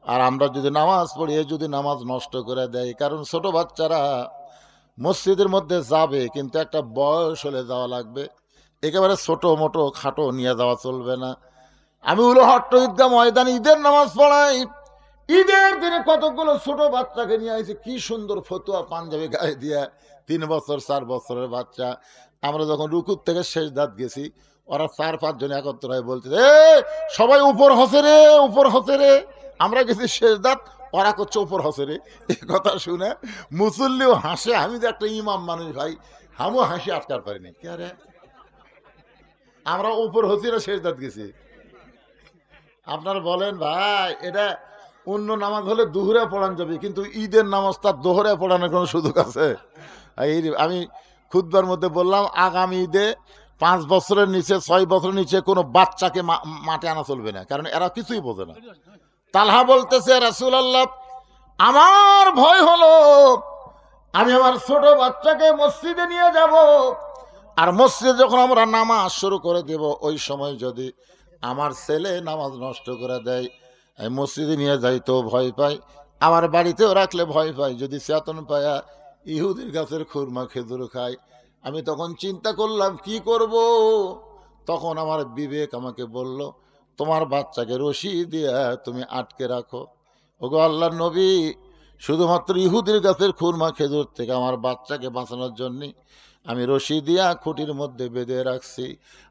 আর আমরা যদি নামাজ পড়িয়ে যদি নামাজ নষ্ট করে দেয়, কারণ ছোট বাচ্চারা মসজিদের মধ্যে যাবে কিন্তু একটা বয়স হলে যাওয়া লাগবে, একেবারে ছোট মোটো খাটো নিয়ে যাওয়া চলবে না। আমি উলহট্ট ঈদগাহ ময়দানে ঈদের নামাজ পড়াই, ঈদের দিনে কতগুলো ছোট বাচ্চাকে নিয়ে আসে, কি সুন্দর ফতুয়া পাঞ্জাবি গায়ে দিয়ে, 3 বছর 4 বছরের বাচ্চা। আমরা যখন রুকুর থেকে শেষ দাঁত গেছি, ওরা 4-5 জন একত্র হয়ে বলছে, এ সবাই উপর হসে রে, উপর হসে রে। আমরা গেছি শেষ দাঁত, ওরা করছে উপর হসে রে। এ কথা শুনে মুসল্লিও হাসে, আমি যে একটা ইমাম মানুষ ভাই, আমিও হাসি আটকার পারিনি। কে রে, আমরা উপর হসি না শেষ দাঁত গেছি। আপনারা বলেন ভাই, এটা অন্য নামাজ হলে দুহরে পড়ান যাবে, কিন্তু ঈদের নামাজ তার দোহরে পড়ানোর কোনো সুযোগ আছে? আমি খুতবার মধ্যে বললাম, আগামী ঈদে 5 বছরের নিচে 6 বছরের নিচে কোনো বাচ্চাকে মাঠে আনা চলবে না, কারণ এরা কিছুই বোঝে না। তালহা বলতেছে, রাসূলুল্লাহ, আমার ভয় হলো আমি আমার ছোট বাচ্চাকে মসজিদে নিয়ে যাব, আর মসজিদে যখন আমরা নামাজ শুরু করে দেব, ওই সময় যদি আমার ছেলে নামাজ নষ্ট করে দেয়, আমি মসজিদে নিয়ে যাই তো ভয় পাই, আমার বাড়িতেও রাখলে ভয় পাই, যদি চেতন পায়া ইহুদির গাছের খুরমা খেজুর খায়। আমি তখন চিন্তা করলাম কি করব। তখন আমার বিবেক আমাকে বলল, তোমার বাচ্চাকে রশি দিয়ে তুমি আটকে রাখো। ওগো আল্লাহর নবী, শুধুমাত্র ইহুদির গাছের খুরমা খেজুর থেকে আমার বাচ্চাকে বাঁচানোর জন্য আমি রশি দিয়া খুঁটির মধ্যে বেঁধে রাখছি।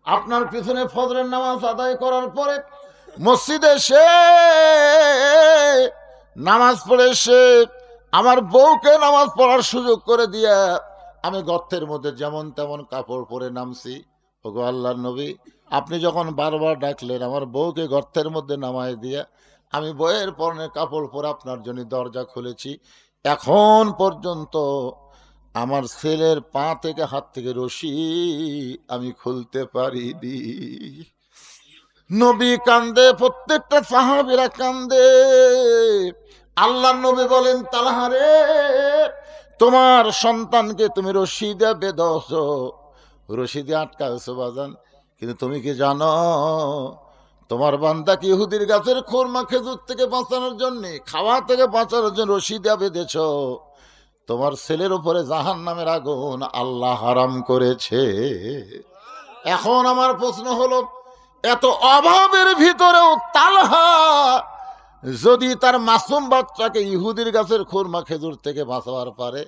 আপনার পিছনে ফজরের নামাজ আদায় করার পরে মসজিদে এসে নামাজ পড়ে এসে আমার বউকে নামাজ পড়ার সুযোগ করে দিয়া আমি গর্তের মধ্যে যেমন তেমন কাপড় পরে নামছি। ওগো আল্লাহর নবী, আপনি যখন বারবার ডাকলেন, আমার বউকে গর্তের মধ্যে নামায় দিয়া আমি বইয়ের পরনের কাপড় পরে আপনার জন্য দরজা খুলেছি। এখন পর্যন্ত আমার ছেলের পা থেকে হাত থেকে রশি আমি খুলতে পারিনি। নবী কান্দে, প্রত্যেকটা সাহাবীরা কান্দে। আল্লাহর নবী বলেন, তালহা রে, তোমার সন্তানকে তুমি রশি দিয়ে বেঁধেছ, রশি দিয়ে আটকাছো বাজান, কিন্তু তুমি কি জানো তোমার বান্দাকে ইহুদির গাছের খুরমা খেজুর থেকে বাঁচানোর জন্য, খাওয়া থেকে বাঁচানোর জন্য রশি দিয়ে বেঁধেছ, তোমার ছেলের উপরে জাহান্নামের আগুন আল্লাহ হারাম করেছে। এখন আমার প্রশ্ন হলো, এত অভাবের ভিতরেও তালহা যদি তার মাসুম বাচ্চাকে ইহুদির গাছের খুরমা খেজুর থেকে বাঁচাবার পারে,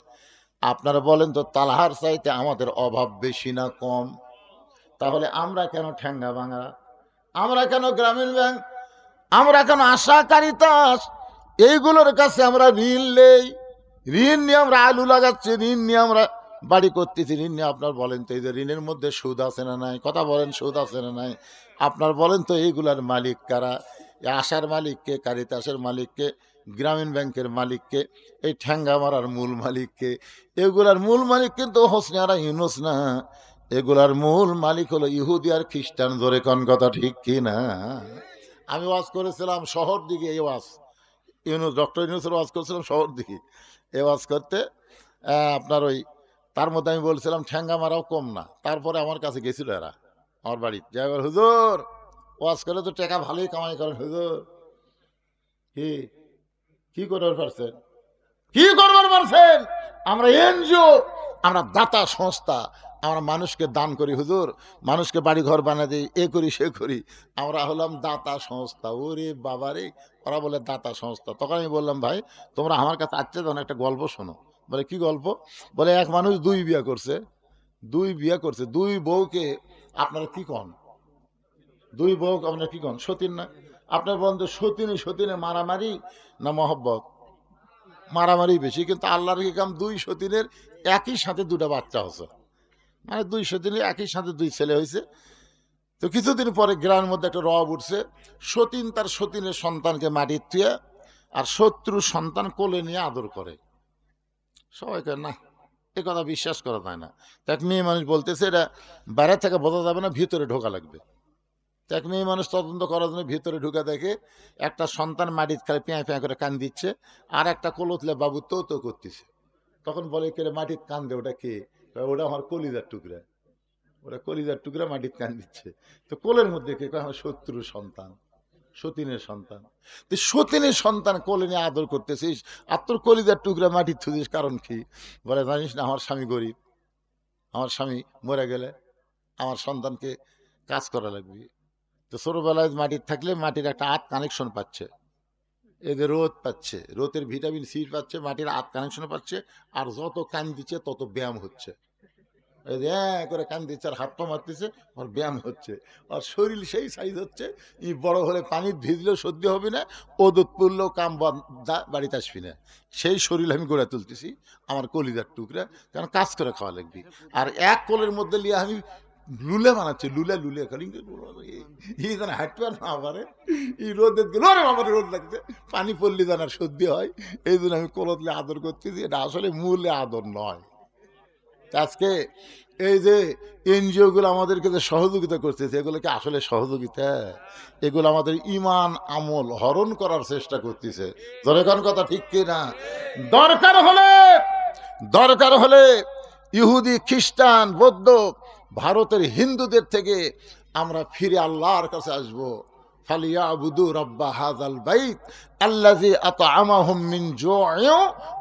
আপনারা বলেন তো তালহার চাইতে আমাদের অভাব বেশি না কম? তাহলে আমরা কেন ঠ্যাঙ্গা ভাঙা, আমরা কেন গ্রামীণ ব্যাংক, আমরা কেন আশা কারিতাস, এইগুলোর কাছে আমরা ঋণ নেই, ঋণ নিয়ে আমরা আলু লাগাচ্ছি, ঋণ নিয়ে আমরা বাড়ি করতেছি, ঋণ নিয়ে আপনার বলেন তো এই যে ঋণের মধ্যে সুদ আছে না নাই? কথা বলেন, সুদ আছে না নাই? আপনার বলেন তো এইগুলার মালিক কারা? আশার মালিককে, কারিতাসের মালিককে, গ্রামীণ ব্যাংকের মালিককে, এই ঠ্যাঙ্গা মারার মূল মালিককে? এগুলার মূল মালিক কিন্তু হোসনে আরা ইউনুস না, এগুলার মূল মালিক হলো ইহুদি আর খ্রিস্টান। ধরে কোন কথা ঠিক কি না? আমি ওয়াজ করেছিলাম শহর দিকে, এই ওয়াজ ইউনুস, ডক্টর ইউনুসের ওয়াজ করেছিলাম শহর দিকে। এই ওয়াজ করতে আপনার ওই তার মধ্যে আমি বলছিলাম ঠ্যাঙ্গা মারাও কম না। তারপরে আমার কাছে গেছিল এরা, আমার বাড়ি যাই, হুজুর ওয়াজ করে তো টাকা ভালোই কামাই করেন হুজুর, কি করবার পারছেন, কি করবার পারছেন? আমরা এনজিও, আমরা দাতা সংস্থা, আমরা মানুষকে দান করি হুজুর, মানুষকে বাড়ি ঘর বানিয়ে দিই, এ করি সে করি, আমরা হলাম দাতা সংস্থা। ওরে বাবারে, ওরা বলে দাতা সংস্থা। তখন আমি বললাম ভাই তোমরা আমার কাছে আসছে তখন একটা গল্প শোনো। বলে কি গল্প? বলে এক মানুষ দুই বিয়ে করছে, দুই বউকে আপনারা কি কন? দুই বউ আপনারা কি কন? সতীন না? আপনার বন্ধু সতীনে মারামারি না মহব্বত? মারামারি বেশি, কিন্তু আল্লাহর কি কাম, দুই সতীনের একই সাথে দুটা বাচ্চা হচ্ছে, মানে দুই সতীনের একই সাথে দুই ছেলে হয়েছে। তো কিছুদিন পরে গ্রামের মধ্যে একটা রব উঠছে, সতীন তার সতীনের সন্তানকে মাটির থুয়ে আর শত্রু সন্তান কোলে নিয়ে আদর করে। সবাই কয় না, এ কথা বিশ্বাস করা যায় না। তো এক মেয়ে মানুষ বলতেছে এটা বাইরে থেকে বোঝা যাবে না, ভিতরে ঢোকা লাগবে। তো এক মেয়ে মানুষ তদন্ত করার জন্য ভিতরে ঢুকে দেখে একটা সন্তান মাটির খালে পেঁয়া পেঁয়া করে কান দিচ্ছে, আর একটা কোলতলে বাবু তো করতেছে। তখন বলে কে মাটির কান দে, ওটা কে? ওটা আমার কলিজার টুকরা, ওরা কলিজার টুকরা মাটির কান দিচ্ছে। তো কোলের মধ্যে কে? আমার শত্রুর সন্তান, সতীনের সন্তান। তো সতীনের সন্তান কোলে নিয়ে আদর করতেছিস আর তোর কলিজার টুকরা মাটির থুদিস, কারণ কি? বলে জানিস না, আমার স্বামী গরিব, আমার স্বামী মরে গেলে আমার সন্তানকে কাজ করা লাগবে। তো ছোটবেলায় মাটির থাকলে মাটির একটা আত কানেকশন পাচ্ছে, এদের রোদ পাচ্ছে, রোদের ভিটামিন সি পাচ্ছে, মাটির আত কানেকশন পাচ্ছে, আর যত কান দিচ্ছে তত ব্যায়াম হচ্ছে। করে কান দিচ্ছে আর হাত পা মারতেছে, ওর ব্যায়াম হচ্ছে, আর শরীর সেই সাইজ হচ্ছে। ই বড় হলে পানি ভিজলেও সহ্য হবে না, ও দুধ পড়লেও কাম বাড়িতে আসবি না। সেই শরীর আমি গড়ে তুলতেছি, আমার কলিজার টুকরা, কারণ কাজ করে খাওয়া লাগবে। আর এক কোলের মধ্যে নিয়ে আমি লুলে বানাচ্ছি, লুলে খালি যেন হাঁটতে না পারে, এই রোদের গেল আমার রোদ লাগছে, পানি পড়লে যেন আর সর্দি হয়, এই জন্য আমি কোলতলে আদর করতেছি। এটা আসলে মূলে আদর নয়। আজকে এই যে এনজিও গুলো আমাদেরকে যে সহযোগিতা করতেছে, এগুলোকে আসলে সহযোগিতা? এগুলো আমাদের ইমান আমল হরণ করার চেষ্টা করতেছে। যখন কথা ঠিক কিনা? দরকার হলে ইহুদি, খ্রিস্টান, বৌদ্ধ, ভারতের হিন্দুদের থেকে আমরা ফিরে আল্লাহর কাছে আসবো। ফালিয়াবুদু রাব্বা হাযাল বাইত আল্লাযী আত'আমাহুম মিন জু'ইন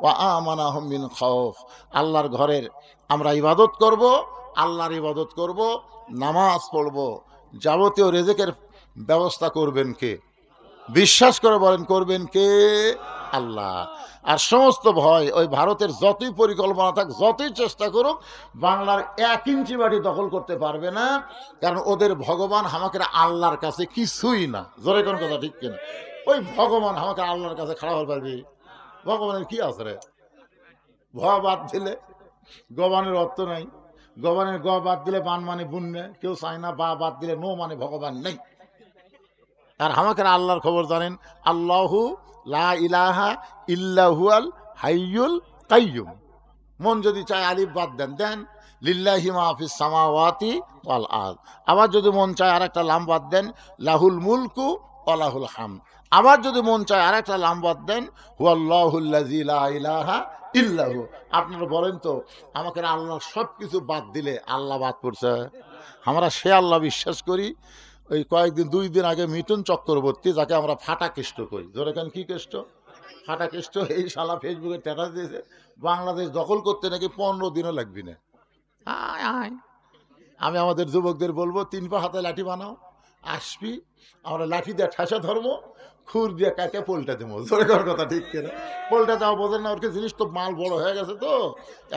ওয়া আমানাহুম মিন খাউফ। আল্লাহর ঘরের আমরা ইবাদত করব, আল্লাহর ইবাদত করব, নামাজ পড়ব, যাবতীয় রিজিকের ব্যবস্থা করবেন কে? বিশ্বাস করে বলেন, করবেন কে? আল্লাহ। আর সমস্ত ভয় ওই ভারতের যতই পরিকল্পনা থাক, যতই চেষ্টা করুক, বাংলার 1 ইঞ্চি বাড়ি দখল করতে পারবে না, কারণ ওদের ভগবান আমাকে আল্লাহর কাছে কিছুই না। জোরে কোন কথা ঠিক কিনা? ওই ভগবান আমাকে আল্লাহর কাছে খাড়া হতে পারবি? ভগবানের কি আছে রে? ভ বাদ দিলে গবানের অর্থ নাই, গবানের গ বাদ দিলে বান মানে বুননে, কেউ চায় না। বা বাদ দিলে নো মানে ভগবান নেই। আর আমাকে আল্লাহর খবর জানেন, আল্লাহু লা ইলাহা ইল্লাহুয়াল হাইয়ুল কাইয়ুম। মন যদি চায় আলিফ বাদ দেন লিল্লাহি মা ফিস সামাওয়াতি ওয়াল আরদ। আবার যদি মন চায় আরেকটা লাম বাদ দেন, লাহুল মুলকু ওয়া লাহুল হামদ। আবার যদি মন চায় আরেকটা লাম বাদ দেন, হুয়াল্লাহুল্লাযী লা ইলাহা ইল্লাহু। আপনারা বলেন তো, আমাকে আল্লাহ সব কিছু বাদ দিলে আল্লাহ বাদ পড়ছে? আমরা সে আল্লাহ বিশ্বাস করি। ওই কয়েকদিন 2 দিন আগে মিঠুন চক্রবর্তী, যাকে আমরা ফাটা কেষ্ট করি, ধরে কেন কি কেষ্ট? ফাটা কেষ্ট। এই শালা ফেসবুকে স্ট্যাটাস দিয়েছে বাংলাদেশ দখল করতে নাকি 15 দিনও লাগবে না। আয় আয়, আমি আমাদের যুবকদের বলবো 3 পা হাতে লাঠি বানাও, আসবি, আমরা লাঠি দিয়ে ঠাসা ধর্ম, খুর দিয়ে কাকে পোলটা দেবো। জোরে করার কথা ঠিক কিনা? পোলটা দেওয়া বোঝেন না? ওর জিনিস তো মাল বড় হয়ে গেছে, তো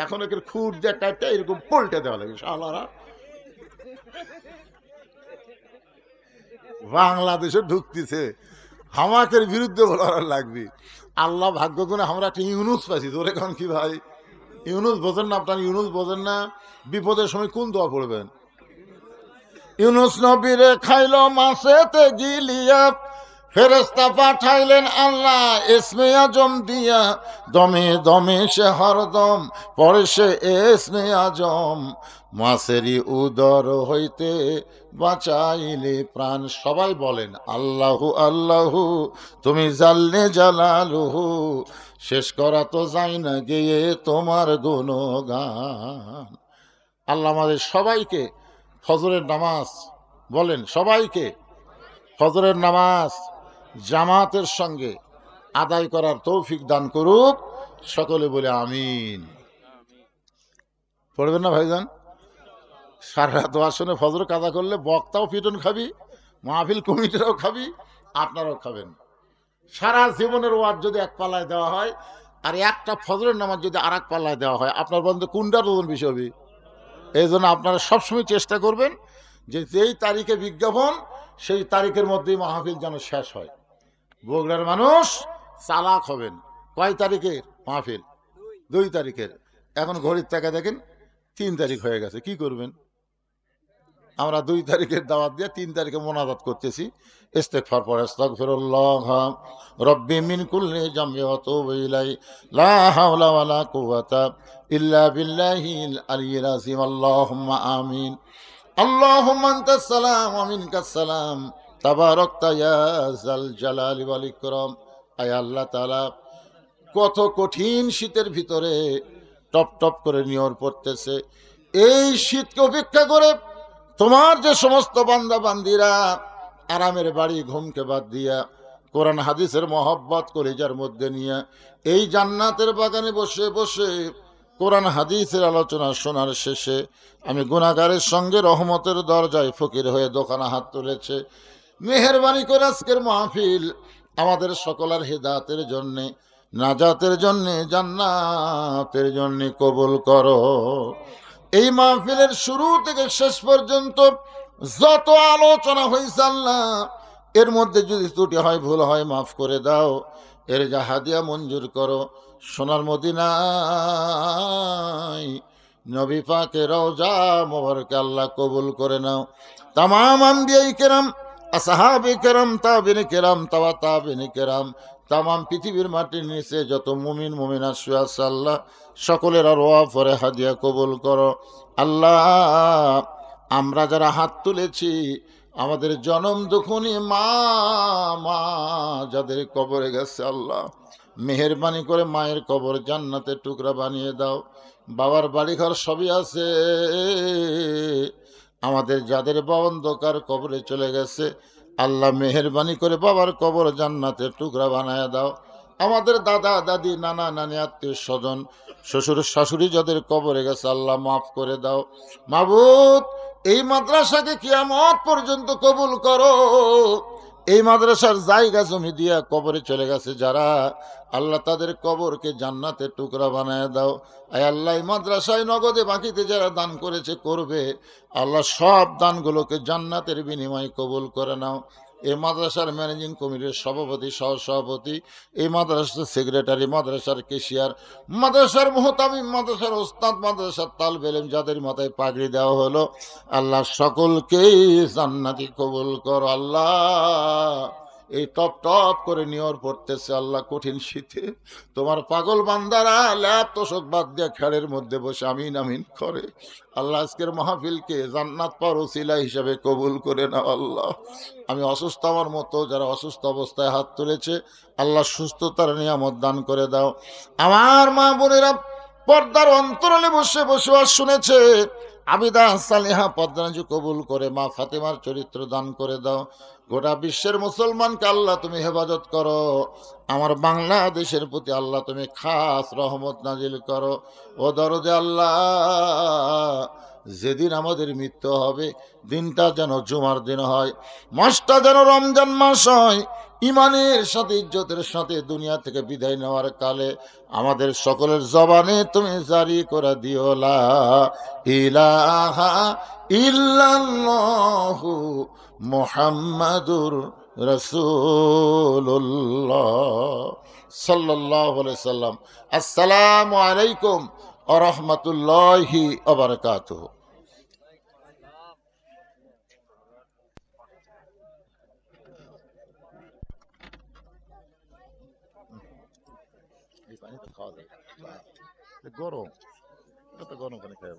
এখন একে খুর দিয়ে কাটটা এরকম পোলটা দেওয়া লাগে। শালারা বাংলাদেশে ঢুকতেছে, হামাকের বিরুদ্ধে বলার লাগবে। আল্লাহ ভাগ্য করে আমরা একটা ইউনুস পাইছি। ধরে কারণ কি ভাই, ইউনুস বোঝেন না? আপনার ইউনুস বোঝেন না? বিপদের সময় কোন দোয়া পড়বেন? ইউনুস নবীরে খাইল মাছেতে গিলিয়া, ফেরেশতা পাঠাইলেন আল্লাহ ইসমে আজম দিয়া। দমে দমে সে হরদম পরে সে ইসমে আজম, মাছেরই উদর হইতে বাঁচাইলে প্রাণ। সবাই বলেন আল্লাহু আল্লাহু, তুমি জাল্লে জালালুহু, শেষ করা তো যায় না গেয়ে তোমার গুণগান। আল্লাহ আমাদের সবাইকে ফজরের নামাজ, বলেন সবাইকে ফজরের নামাজ জামাতের সঙ্গে আদায় করার তৌফিক দান করুক। সকলে বলে আমিন। পড়বেন না ভাইজান? সারা রাত ওয়াজ শুনে ফজর কাজা করলে বক্তাও পিটন খাবি, মাহফিল কমিটিরাও খাবি, আপনারাও খাবেন। সারা জীবনের ওয়াজ যদি এক পাল্লায় দেওয়া হয় আর একটা ফজরের নামাজ যদি আর এক পাল্লায় দেওয়া হয়, আপনার বন্ধু কোনটার ওজন বেশি হবে? এই জন্য আপনারা সবসময় চেষ্টা করবেন যে যেই তারিখে বিজ্ঞাপন সেই তারিখের মধ্যেই মাহফিল যেন শেষ হয়। বগুড়ার মানুষ চালাক হবেন। কয় তারিখের মাহফিল? 2 তারিখের। এখন ঘড়ির টাকা দেখেন 3 তারিখ হয়ে গেছে, কি করবেন? আমরা 2 তারিখের দাওয়াত দিয়ে 3 তারিখে মোনাজাত করতেছি। ইস্তেগফার পড়ে আস্তাগফিরুল্লাহ রব্বি মিন কুল্লি জামবি ওয়া তুবু ইলাই লা হাওলা ওয়ালা কুওয়াতা ইল্লা বিল্লাহিল আলিয়্যিল আযীম আল্লাহুম্মা আমিন। আল্লাহুম্মা আনতাস সালাম ওয়া মিনকাস সালাম তাবারাকতা ইয়া যাল জালালি ওয়াল ইকরাম। আয় আল্লাহ তাআলা, কত কঠিন শীতের ভিতরে টপ টপ করে নিয়র পড়তেছে। এই শীতকে উপেক্ষা করে তোমার যে সমস্ত বান্দা বান্দিরা আরামের বাড়ি ঘুমকে বাদ দিয়া কোরআন হাদিসের মহব্বত কলিজার মধ্যে নিয়ে এই জান্নাতের বাগানে বসে বসে কোরআন হাদিসের আলোচনা শোনার শেষে আমি গুনাহগারের সঙ্গে রহমতের দরজায় ফকির হয়ে দোকানে হাত তুলেছে। মেহেরবানি করে আজকের মাহফিল আমাদের সকলের হেদায়েতের জন্যে, নাজাতের জন্যে, জান্নাতের জন্যে কবুল করো। এই মাহফিলের শুরু থেকে শেষ পর্যন্ত যত আলোচনা হয়েছে আল্লাহ, এর মধ্যে যদি ত্রুটি হয়, ভুল হয়, মাফ করে দাও। এর যা হাদিয়া মঞ্জুর করো। সোনার মদিনায় নবী পাকের রওজা মোবারকে আল্লাহ কবুল করে নাও। তামাম আম্বিয়াই কেরাম, আসহাবে কেরাম, তাবিনে কেরাম, তাবিনে কেরাম, তামাম পৃথিবীর মাটির নিচে যত মুমিন মুমিনা শুয়ে আছে আল্লাহ, সকলের রোয়া পরে হাদিয়া কবুল করো। আল্লাহ, আমরা যারা হাত তুলেছি, আমাদের জনম দুখুনি মা মা যাদের কবরে গেছে আল্লাহ, মেহেরবানি করে মায়ের কবর জান্নাতের টুকরা বানিয়ে দাও। বাবার বাড়িঘর সবই আছে, আমাদের যাদের বাবা অন্ধকার কবরে চলে গেছে আল্লাহ, মেহেরবানি করে বাবার কবর জান্নাতের টুকরা বানায় দাও। আমাদের দাদা দাদি, নানা নানি, আত্মীয় স্বজন, শ্বশুর শাশুড়ি যাদের কবরে গেছে আল্লাহ মাফ করে দাও। মাবুদ, এই মাদ্রাসাকে কিয়ামত পর্যন্ত কবুল করো। এই মাদ্রাসার জায়গা জমি দিয়া কবরে চলে গেছে যারা, আল্লাহ তাদের কবরকে জান্নাতের টুকরা বানায় দাও। আয় আল্লাহ, এই মাদ্রাসায় নগদে বাকিতে যারা দান করেছে করবে, আল্লাহ সব দানগুলোকে জান্নাতের বিনিময়ে কবুল করে নাও। এই মাদ্রাসার ম্যানেজিং কমিটির সভাপতি, সহসভাপতি, এই মাদ্রাসার সেক্রেটারি, মাদ্রাসার কেশিয়ার, মাদ্রাসার মুহতামিম, মাদ্রাসার ওস্তাদ, মাদ্রাসার তালবে ইলম যাদের মাথায় পাগড়ি দেওয়া হলো, আল্লাহ সকলকেই জান্নাতি কবুল করো। আল্লাহ, এই টপ টপ করে নিয়র পড়তেছে আল্লাহ কঠিন শীতে, তোমার পাগল বান্দারা ল্যাপ তোষক বাদ দিয়ে খেড়ের মধ্যে বসে আমিন আমিন করে। আল্লাহ, আজকের মাহফিলকে জান্নাত পাওয়ার ওসিলা হিসাবে কবুল করে নাও। আল্লাহ, আমি অসুস্থ, আমার মতো যারা অসুস্থ অবস্থায় হাত তুলেছে আল্লাহ সুস্থতার নিয়ামত দান করে দাও। আমার মা বোনেরা পর্দার অন্তরালে বসে বসে আর শুনেছে, আবিদা সালিহা পদ্মাঞ্জু কবুল করে মা ফাতেমার চরিত্র দান করে দাও। গোটা বিশ্বের মুসলমানকে আল্লাহ তুমি হেফাজত করো। আমার বাংলাদেশের প্রতি আল্লাহ তুমি খাস রহমত নাজিল করো। ও দরদে আল্লাহ, যেদিন আমাদের মৃত্যু হবে দিনটা যেন জুমার দিন হয়, মাসটা যেন রমজান মাস হয়। ইমানের সাথে, ইজ্জতের সাথে দুনিয়া থেকে বিদায় নেওয়ার কালে আমাদের সকলের জবানে তুমি জারি করে দিও লা ইলাহা ইল্লাল্লাহু মুহাম্মাদুর রাসূলুল্লাহ সাল্লাল্লাহু আলাইহি সাল্লাম। আসসালামু আলাইকুম ওয়া রাহমাতুল্লাহি ওয়া বারাকাতুহু। গরম, এত গরম পানি খাই।